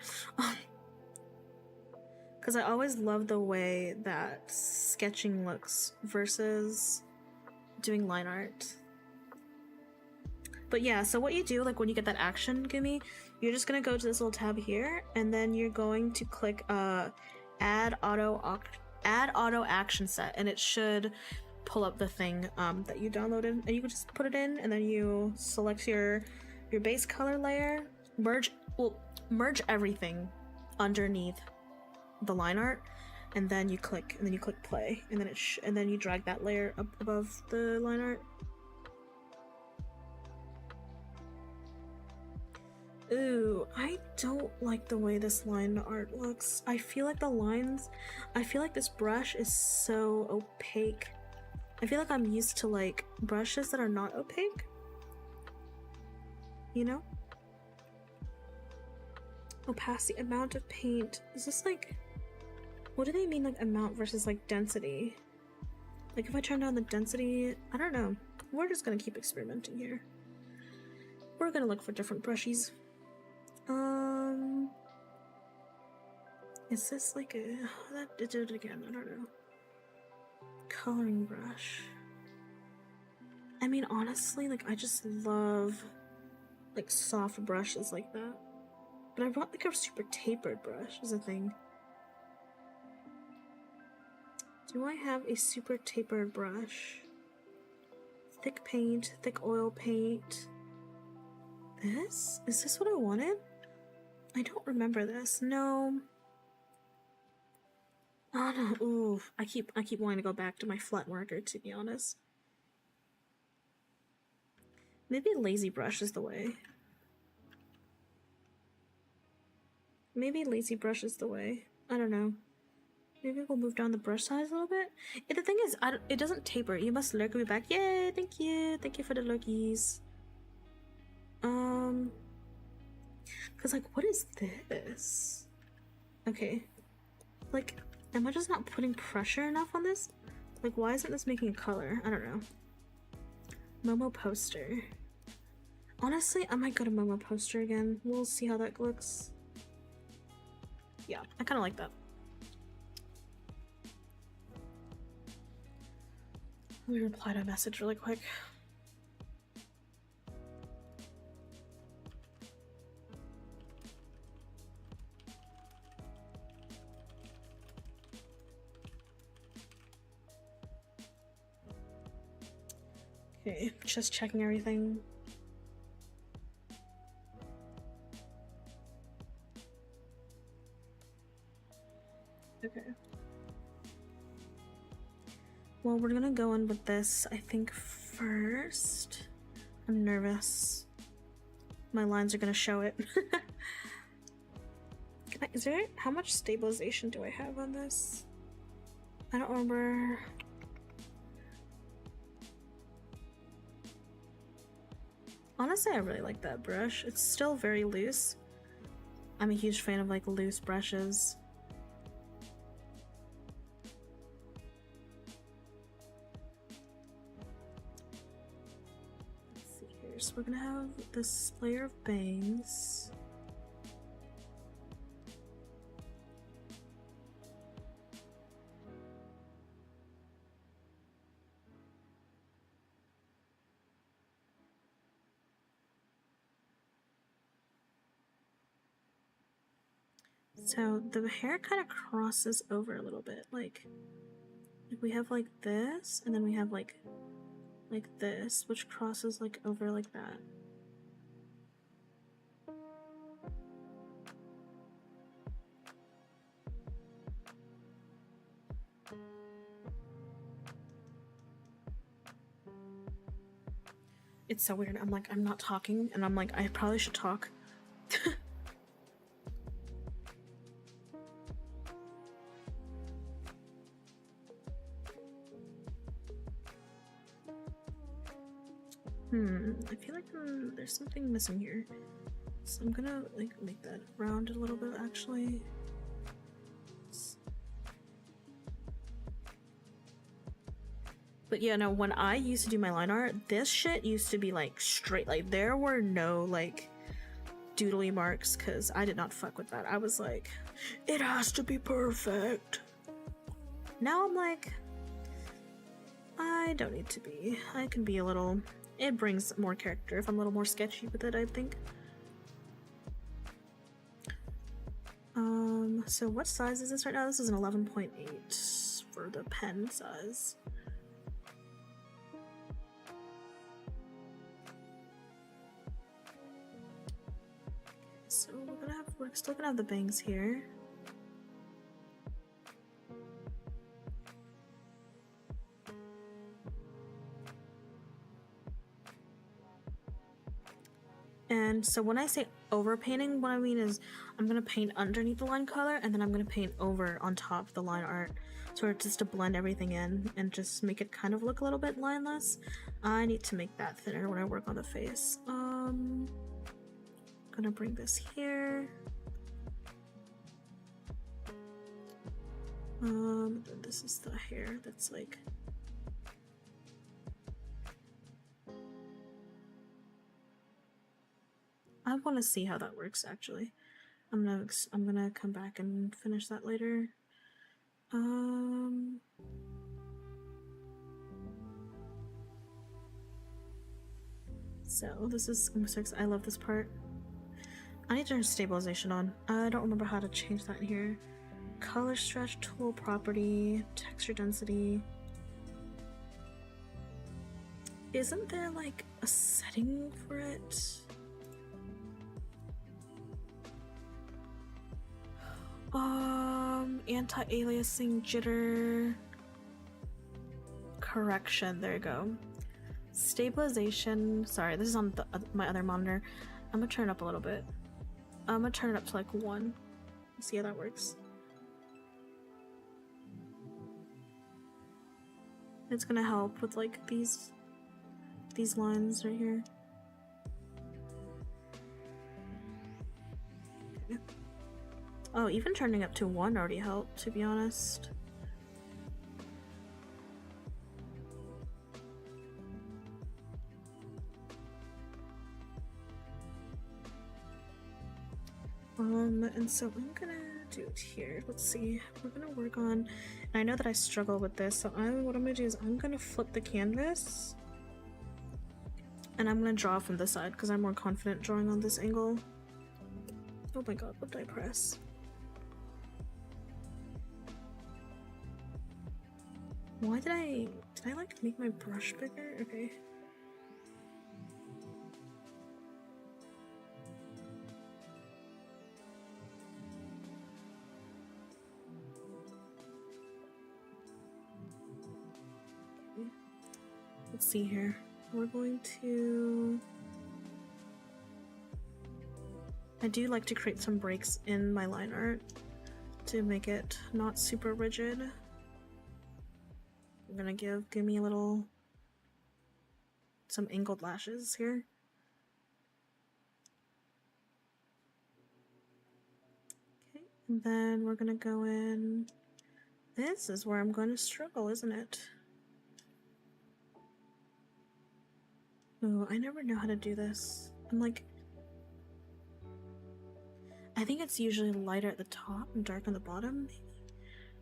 Because I always love the way that sketching looks versus doing line art. But yeah, so what you do, like when you get that action gimme, you're just gonna go to this little tab here, and then you're going to click add auto action set, and it should pull up the thing that you downloaded, and you can just put it in, and then you select your base color layer, merge everything underneath the line art, and then you click play, and then and then you drag that layer up above the line art. Ooh, I don't like the way this line art looks. I feel like this brush is so opaque. I feel like I'm used to like brushes that are not opaque. You know? Opacity, amount of paint. Is this like, what do they mean like amount versus like density? Like if I turn down the density, I don't know. We're just gonna keep experimenting here. We're gonna look for different brushies. Is this like a, that did it again, I don't know. Coloring brush. I mean, honestly, like I just love like soft brushes like that. But I brought like a super tapered brush is a thing. Do I have a super tapered brush? Thick paint, thick oil paint. This? Is this what I wanted? I don't remember this. No. Oh no. Ooh. I keep wanting to go back to my flat marker, to be honest. Maybe a lazy brush is the way. Maybe lazy brush is the way. I don't know. Maybe we'll move down the brush size a little bit. The thing is, it doesn't taper. You must lurk me back. Yay! Thank you. Thank you for the lurkies. Cause like, what is this? Okay. Like, am I just not putting pressure enough on this? Like, why isn't this making a color? I don't know. Momo poster. Honestly, I might go to Momo poster again. We'll see how that looks. Yeah, I kind of like that. Let me reply to a message really quick. Okay, just checking everything. Okay. Well, we're gonna go in with this, I think, first. I'm nervous. My lines are gonna show it. Is there, how much stabilization do I have on this? I don't remember. Honestly, I really like that brush. It's still very loose. I'm a huge fan of like loose brushes. Let's see here. So we're gonna have this layer of bangs. So the hair kind of crosses over a little bit, like we have like this, and then we have like this, which crosses like over like that. It's so weird. I'm like, I'm not talking, and I'm like, I probably should talk. I feel like there's something missing here. So I'm gonna like make that round a little bit actually. But yeah, no, when I used to do my line art, this shit used to be like straight, like there were no like doodly marks because I did not fuck with that. I was like, it has to be perfect. Now I'm like, I don't need to be. I can be a little, it brings more character if I'm a little more sketchy with it, I think. So what size is this right now? This is an 11.8 for the pen size. So we're still gonna have the bangs here. And so when I say overpainting, what I mean is I'm gonna paint underneath the line color and then I'm gonna paint over on top of the line art, sort of just to blend everything in and just make it kind of look a little bit lineless. I need to make that thinner when I work on the face. Gonna bring this here. Then this is the hair that's like. I want to see how that works actually. I'm gonna come back and finish that later. So this is, I'm so excited. I love this part. I need to turn stabilization on. I don't remember how to change that in here. Color stretch, tool property, texture density. Isn't there like a setting for it? Anti-aliasing, jitter, correction. There you go. Stabilization. Sorry, this is on my other monitor. I'm gonna turn it up a little bit. I'm gonna turn it up to like 1. See how that works. It's gonna help with like these lines right here. Okay. Oh, even turning up to 1 already helped, to be honest. And so I'm gonna do it here. Let's see. We're gonna work on, and I know that I struggle with this, so what I'm gonna do is I'm gonna flip the canvas and I'm gonna draw from this side because I'm more confident drawing on this angle. Oh my god, what did I press? Why did I like make my brush bigger? Okay. Let's see here. We're going to... I do like to create some breaks in my line art to make it not super rigid. I'm gonna give me a little... some angled lashes here. Okay, and then we're gonna go in... This is where I'm gonna struggle, isn't it? Ooh, I never know how to do this. I'm like... I think it's usually lighter at the top and dark on the bottom, maybe?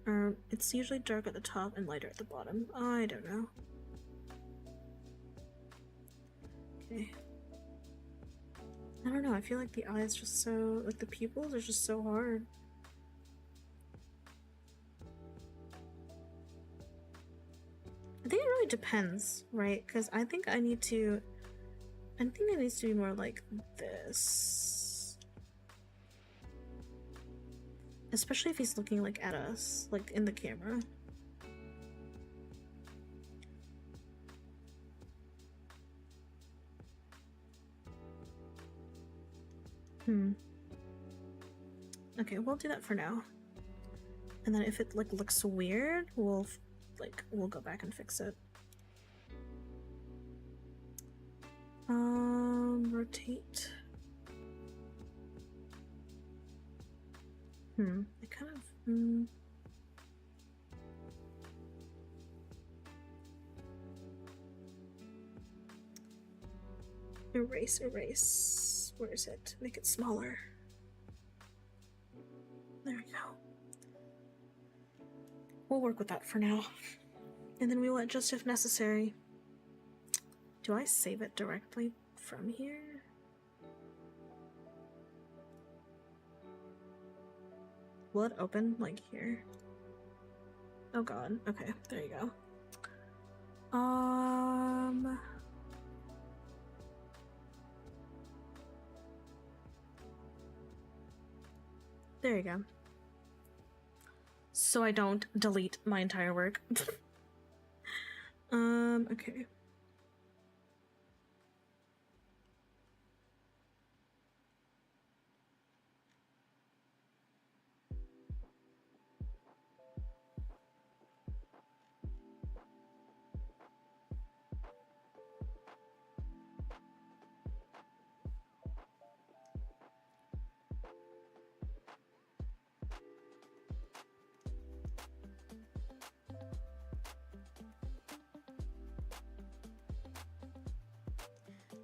Or it's usually dark at the top and lighter at the bottom. I don't know. Okay. I don't know, I feel like the eyes just so... like the pupils are just so hard. I think it really depends, right? Because I think I need to... I think it needs to be more like this. Especially if he's looking like at us, like in the camera. Okay, we'll do that for now. And then if it like looks weird, we'll go back and fix it. Rotate. I kind of erase. Where is it? Make it smaller. There we go. We'll work with that for now. And then we will adjust if necessary. Do I save it directly from here? Will it open like here? Oh god. Okay, there you go. There you go. So I don't delete my entire work. Okay.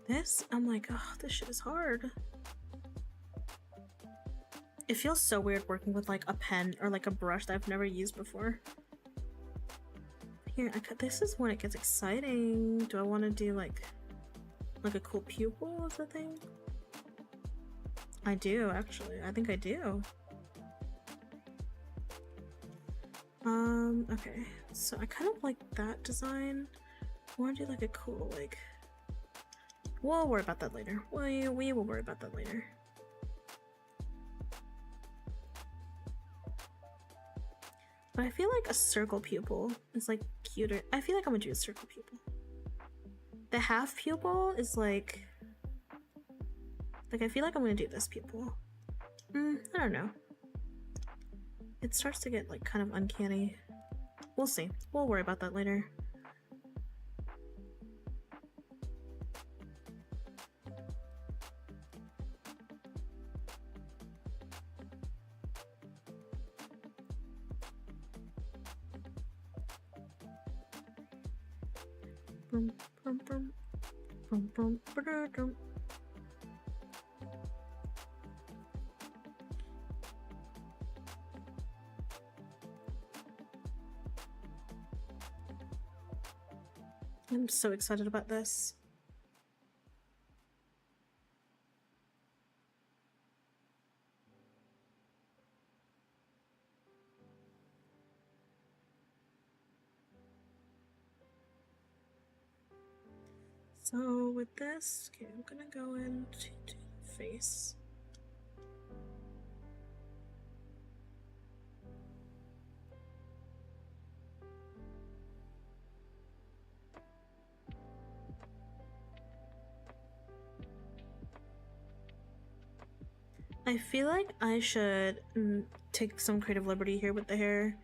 This, I'm like, oh, this shit is hard. It feels so weird working with like a pen or like a brush that I've never used before. Here, this is when it gets exciting. Do I want to do like a cool pupil as a thing? I do, actually. I think I do. Okay. So I kind of like that design. I want to do like a cool, like... We'll worry about that later. We will worry about that later. But I feel like a circle pupil is like cuter. I feel like I'm gonna do a circle pupil. The half pupil is like I feel like I'm gonna do this pupil. I don't know. It starts to get like kind of uncanny. We'll see. We'll worry about that later. Boom, boom, boom, boom, boom, boom. I'm so excited about this. So with this, okay, I'm gonna go into the face. I feel like I should take some creative liberty here with the hair.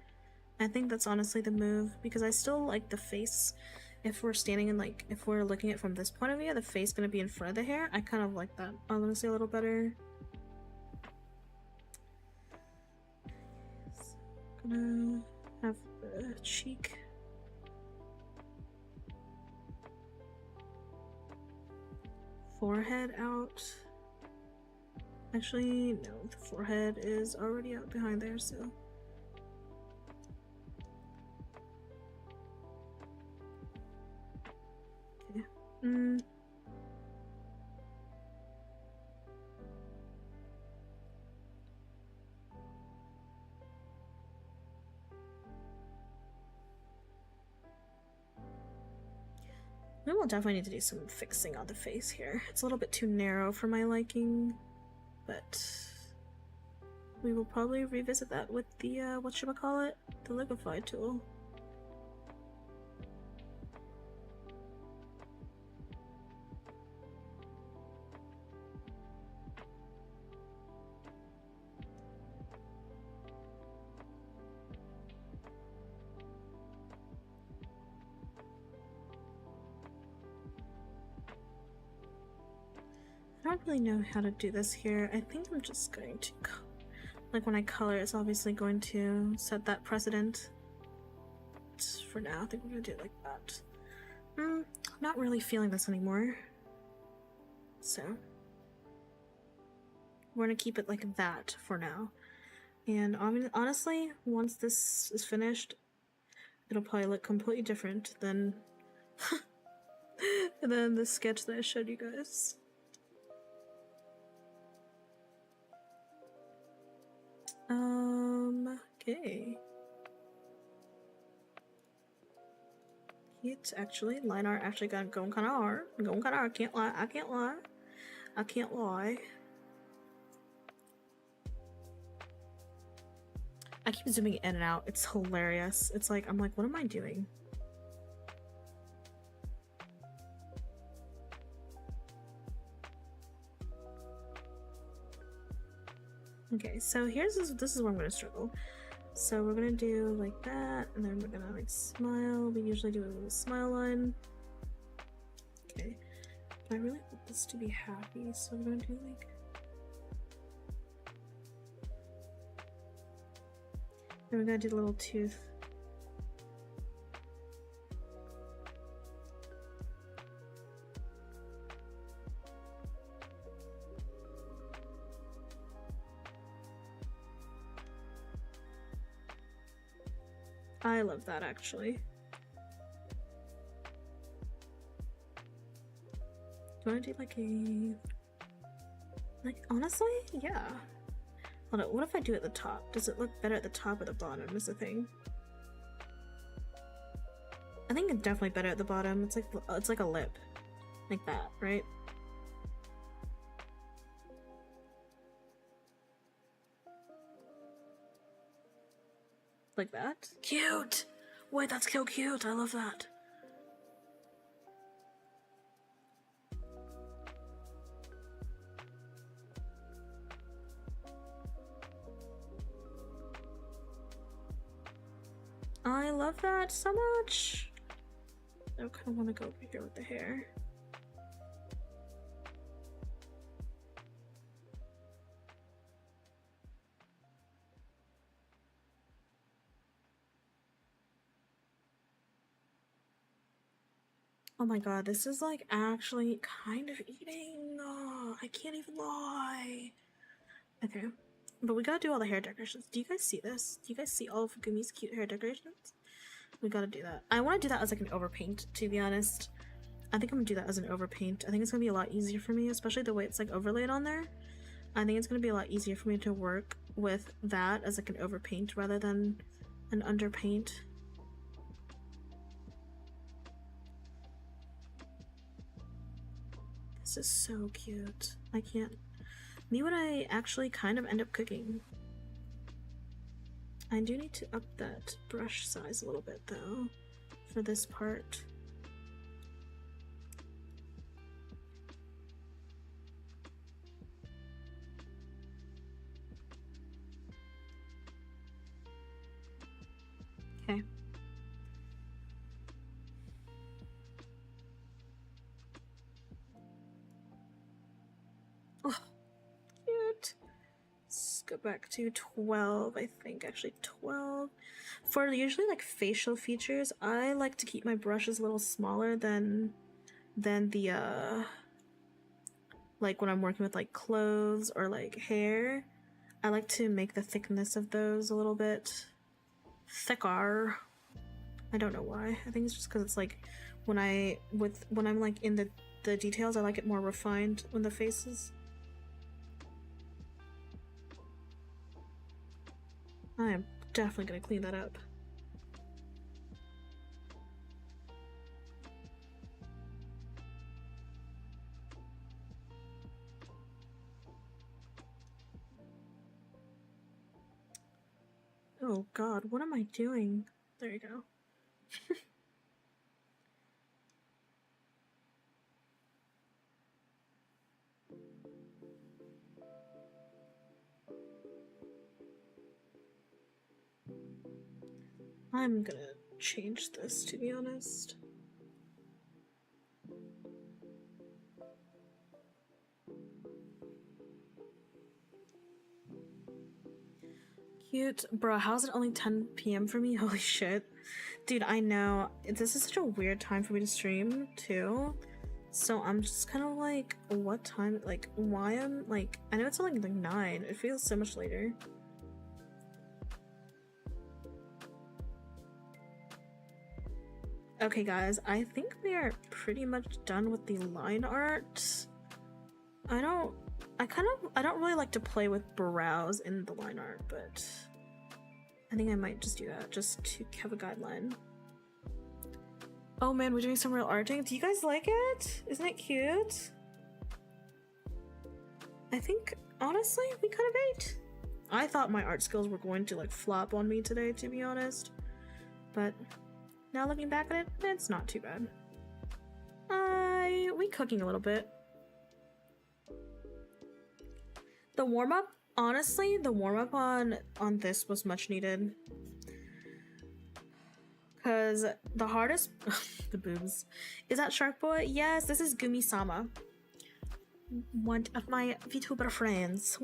I think that's honestly the move, because I still like the face. If we're standing in like, if we're looking at it from this point of view, the face gonna be in front of the hair. I kind of like that honestly a little better. So, gonna have the cheek. Forehead out. Actually, no, the forehead is already out behind there, so. Okay. We will definitely need to do some fixing on the face here. It's a little bit too narrow for my liking, but we will probably revisit that with the, whatchamacallit? The liquify tool. I don't really know how to do this here. I think I'm just going to, like when I color, it's obviously going to set that precedent. But for now, I think we're gonna do it like that. I'm not really feeling this anymore. So, we're gonna keep it like that for now. And honestly, once this is finished, it'll probably look completely different than, than the sketch that I showed you guys. Okay. It's actually, line art actually got going kind of hard. Going kind of hard, can't lie, I can't lie. I can't lie. I keep zooming in and out, it's hilarious. It's like, I'm like, what am I doing? Okay, so this is where I'm gonna struggle. So we're gonna do like that, and then we're gonna like smile. We usually do a little smile line. Okay, but I really want this to be happy, so I'm gonna do like. Then we're gonna do the little tooth. I love that actually. Do I want to do like a... Like, honestly? Yeah. Hold on, what if I do it at the top? Does it look better at the top or the bottom is the thing? I think it's definitely better at the bottom. It's like a lip. Like that, right? Like that? Cute! Wait, that's so cute. I love that. I love that so much. I kind of want to go over here with the hair. Oh my god, this is like actually kind of eating. Oh, I can't even lie. Okay, but we gotta do all the hair decorations. Do you guys see this? Do you guys see all of Gumi's cute hair decorations? We gotta do that. I want to do that as like an overpaint, to be honest. I think I'm gonna do that as an overpaint. I think it's gonna be a lot easier for me, especially the way it's like overlaid on there. I think it's gonna be a lot easier for me to work with that as like an overpaint rather than an underpaint. This is so cute. I can't. Me when I actually kind of end up cooking. I do need to up that brush size a little bit though for this part. Okay. Oh, cute. Let's go back to 12, I think. Actually, 12. For usually like facial features, I like to keep my brushes a little smaller than the like when I'm working with like clothes or like hair. I like to make the thickness of those a little bit thicker. I don't know why. I think it's just because it's like when I'm like in the details, I like it more refined when the faces. I am definitely gonna clean that up. Oh god, what am I doing? There you go. I'm gonna change this, to be honest. Cute. Bro, how's it only 10 p.m. for me? Holy shit. Dude, I know. This is such a weird time for me to stream, too. So I'm just kind of like, what time? Like, why am like, I know it's only like 9. It feels so much later. Okay, guys, I think we are pretty much done with the line art. I don't really like to play with brows in the line art, but I think I might just do that just to have a guideline. Oh man, we're doing some real arting. Do you guys like it? Isn't it cute? I think, honestly, we kind of ate. I thought my art skills were going to like flop on me today, to be honest. But now looking back at it, it's not too bad. We cooking a little bit. The warm-up, honestly, the warm-up on this was much needed. Cause the hardest the boobs. Is that Shark Boy? Yes, this is Gumi-sama. One of my VTuber friends.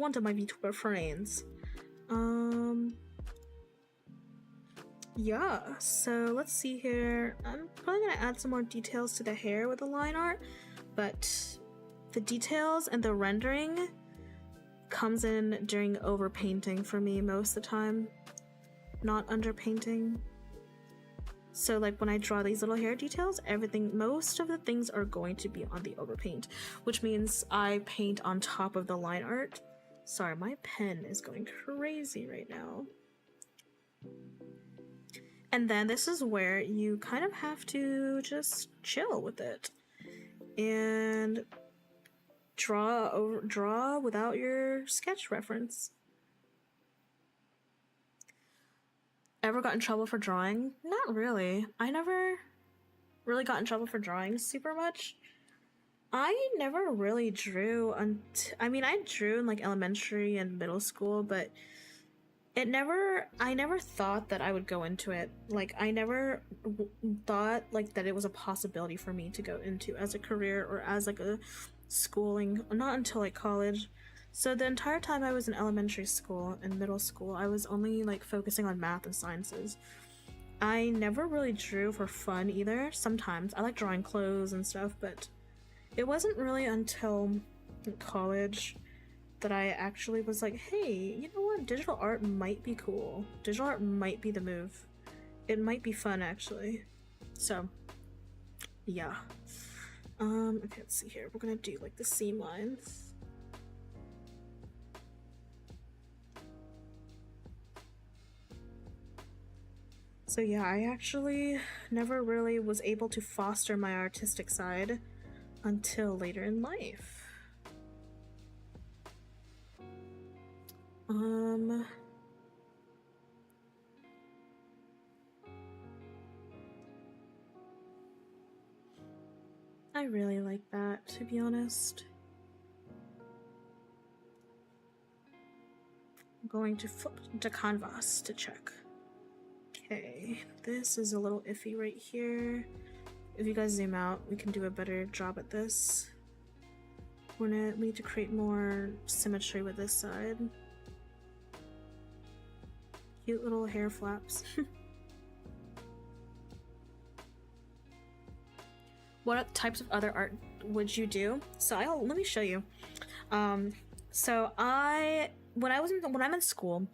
Yeah, so let's see here. I'm probably gonna add some more details to the hair with the line art, but the details and the rendering comes in during overpainting for me most of the time, not underpainting. So like when I draw these little hair details, most of the things are going to be on the overpaint, which means I paint on top of the line art. Sorry, my pen is going crazy right now. And then this is where you kind of have to just chill with it and draw without your sketch reference. Ever got in trouble for drawing? Not really. I never really got in trouble for drawing super much. I never really drew I mean, I drew in like elementary and middle school, but I never thought that I would go into it. Like, I never thought like that it was a possibility for me to go into as a career or as like a schooling, not until like college. So the entire time I was in elementary school and middle school, I was only like focusing on math and sciences. I never really drew for fun either. Sometimes I like drawing clothes and stuff, but it wasn't really until college that I actually was like, hey, you know what? Digital art might be cool. Digital art might be the move. It might be fun, actually. So, yeah. Okay, let's see here. We're gonna do like the seam lines. So yeah, I actually never really was able to foster my artistic side until later in life. I really like that, to be honest. I'm going to flip to canvas to check. Okay, this is a little iffy right here. If you guys zoom out, we can do a better job at this. We need to create more symmetry with this side. Cute little hair flaps. What types of other art would you do? So let me show you. So when I'm in school,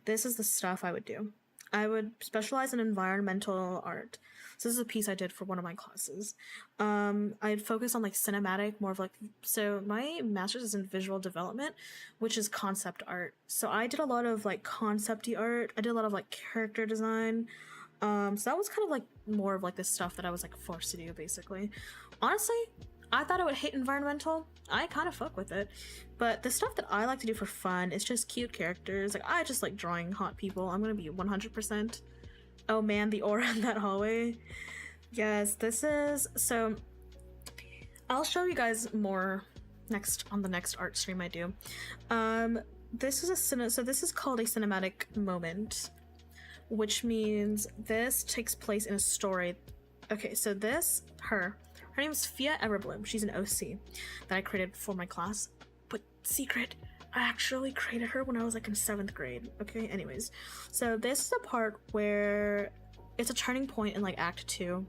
this is the stuff I would do. I would specialize in environmental art. So this is a piece I did for one of my classes. I'd focus on like cinematic, more of like, so my master's is in visual development, which is concept art. So I did a lot of like concept-y art. I did a lot of like character design. So that was kind of like more of like the stuff that I was like forced to do basically. Honestly, I thought I would hate environmental. I kind of fuck with it. But the stuff that I like to do for fun is just cute characters. Like, I just like drawing hot people. I'm gonna be 100%. Oh man, the aura in that hallway. Yes, this is... So, I'll show you guys more on the next art stream I do. This is called a cinematic moment, which means this takes place in a story. Okay, so her name is Fia Everbloom. She's an OC that I created for my class. But secret, I actually created her when I was like in 7th grade. Okay, anyways. So this is a part where it's a turning point in like Act 2.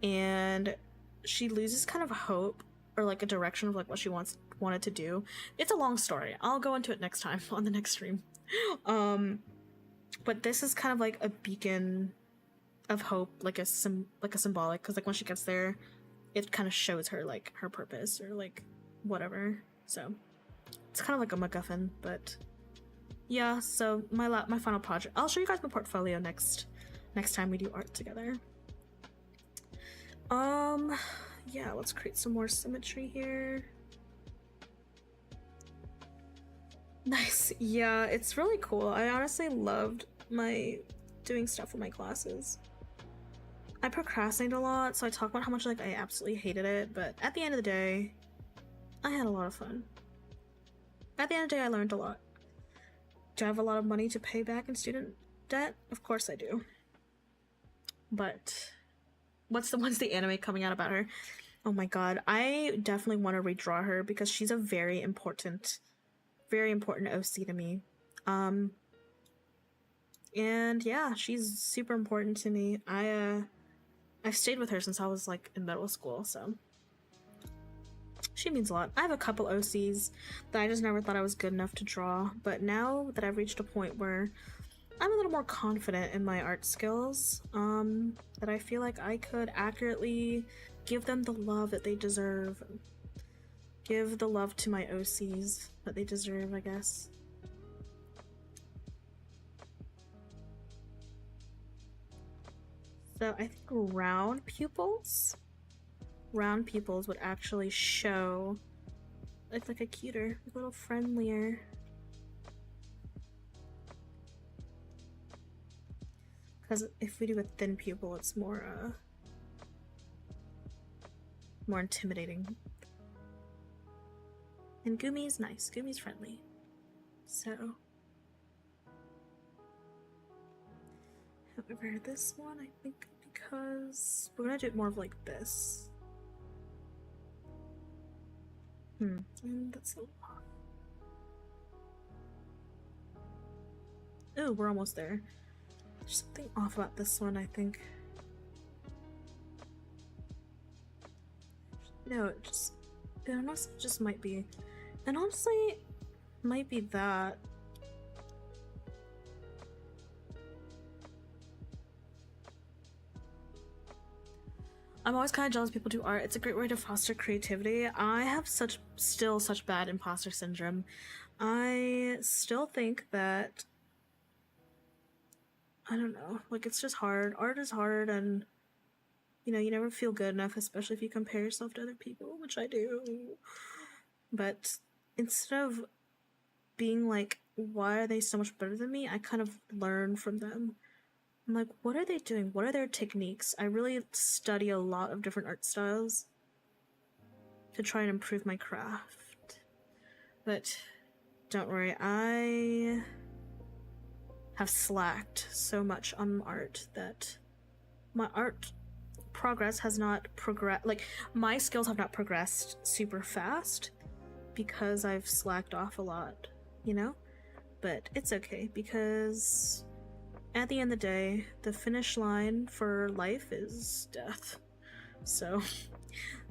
And she loses kind of hope or like a direction of like what she wanted to do. It's a long story. I'll go into it next time on the next stream. But this is kind of like a beacon of hope, like a symbolic, because like when she gets there, it kind of shows her like her purpose or like whatever. So it's kind of like a MacGuffin, but yeah. So my final project. I'll show you guys my portfolio next time we do art together. Yeah. Let's create some more symmetry here. Nice. Yeah, it's really cool. I honestly loved doing stuff with my classes. I procrastinate a lot, so I talk about how much like I absolutely hated it, but at the end of the day, I had a lot of fun. At the end of the day, I learned a lot. Do I have a lot of money to pay back in student debt? Of course I do. But when's the anime coming out about her? Oh my god, I definitely want to redraw her because she's a very important OC to me. And yeah, she's super important to me. I've stayed with her since I was like in middle school, so she means a lot. I have a couple OCs that I just never thought I was good enough to draw, but now that I've reached a point where I'm a little more confident in my art skills, that I feel like I could accurately give them the love that they deserve. Give the love to my OCs that they deserve, I guess. So I think round pupils would actually show like a cuter, a little friendlier. Because if we do a thin pupil, it's more intimidating. And Gumi's nice. Gumi's friendly. So, however, this one I think because we're gonna do it more of like this. And that's a lot. Oh, we're almost there. There's something off about this one, I think. No, it honestly just might be. And honestly, might be that. I'm always kind of jealous people do art. It's a great way to foster creativity. I have still such bad imposter syndrome. I still think that, I don't know, like it's just hard. Art is hard, and you know, you never feel good enough, especially if you compare yourself to other people, which I do. But instead of being like, why are they so much better than me? I kind of learn from them. I'm like, what are they doing? What are their techniques? I really study a lot of different art styles to try and improve my craft. But don't worry, I have slacked so much on art that my art progress has not progressed. Like, my skills have not progressed super fast because I've slacked off a lot, you know? But it's okay, because at the end of the day, the finish line for life is death. So,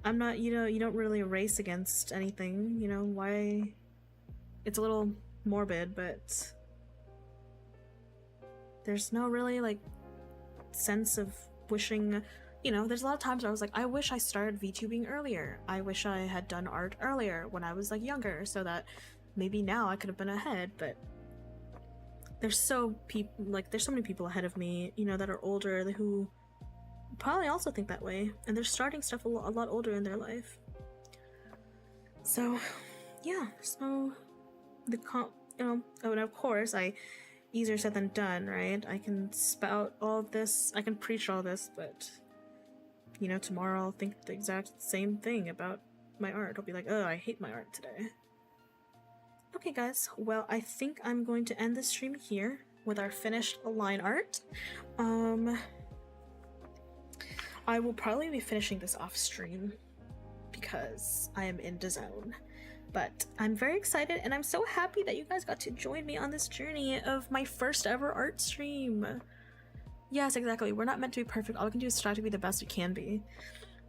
I'm not, you know, you don't really race against anything, you know, why? It's a little morbid, but there's no really, like, sense of wishing, you know, there's a lot of times where I was like, I wish I started VTubing earlier. I wish I had done art earlier when I was, like, younger, so that maybe now I could have been ahead, but there's so many people ahead of me, you know, that are older, who probably also think that way, and they're starting stuff a lot older in their life. So, yeah, so you know, and of course, easier said than done, right? I can spout all of this, I can preach all this, but, you know, tomorrow I'll think the exact same thing about my art. I'll be like, oh, I hate my art today. Okay guys, well, I think I'm going to end the stream here with our finished line art. I will probably be finishing this off stream because I am in the zone. But I'm very excited, and I'm so happy that you guys got to join me on this journey of my first ever art stream. Yes, exactly. We're not meant to be perfect. All we can do is try to be the best we can be.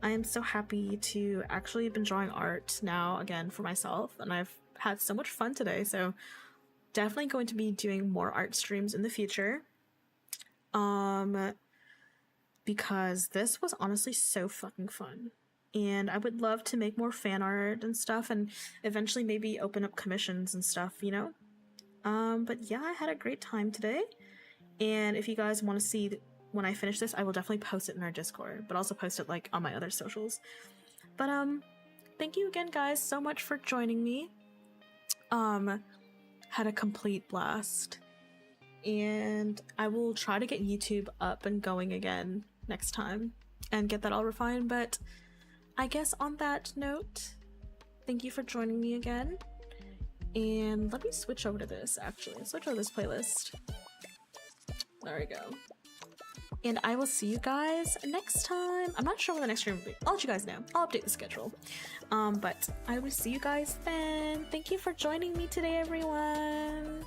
I am so happy to actually have been drawing art now again for myself, and I've had so much fun today, so definitely going to be doing more art streams in the future. Because this was honestly so fucking fun. And I would love to make more fan art and stuff, and eventually maybe open up commissions and stuff, you know? But yeah, I had a great time today. And if you guys want to see when I finish this, I will definitely post it in our Discord, but also post it like on my other socials. But thank you again, guys, so much for joining me. Had a complete blast. And I will try to get YouTube up and going again next time and get that all refined, but I guess on that note, thank you for joining me again. And let me switch over to this, actually. Switch over to this playlist. There we go. And I will see you guys next time. I'm not sure when the next stream will be. I'll let you guys know. I'll update the schedule. But I will see you guys then. Thank you for joining me today, everyone.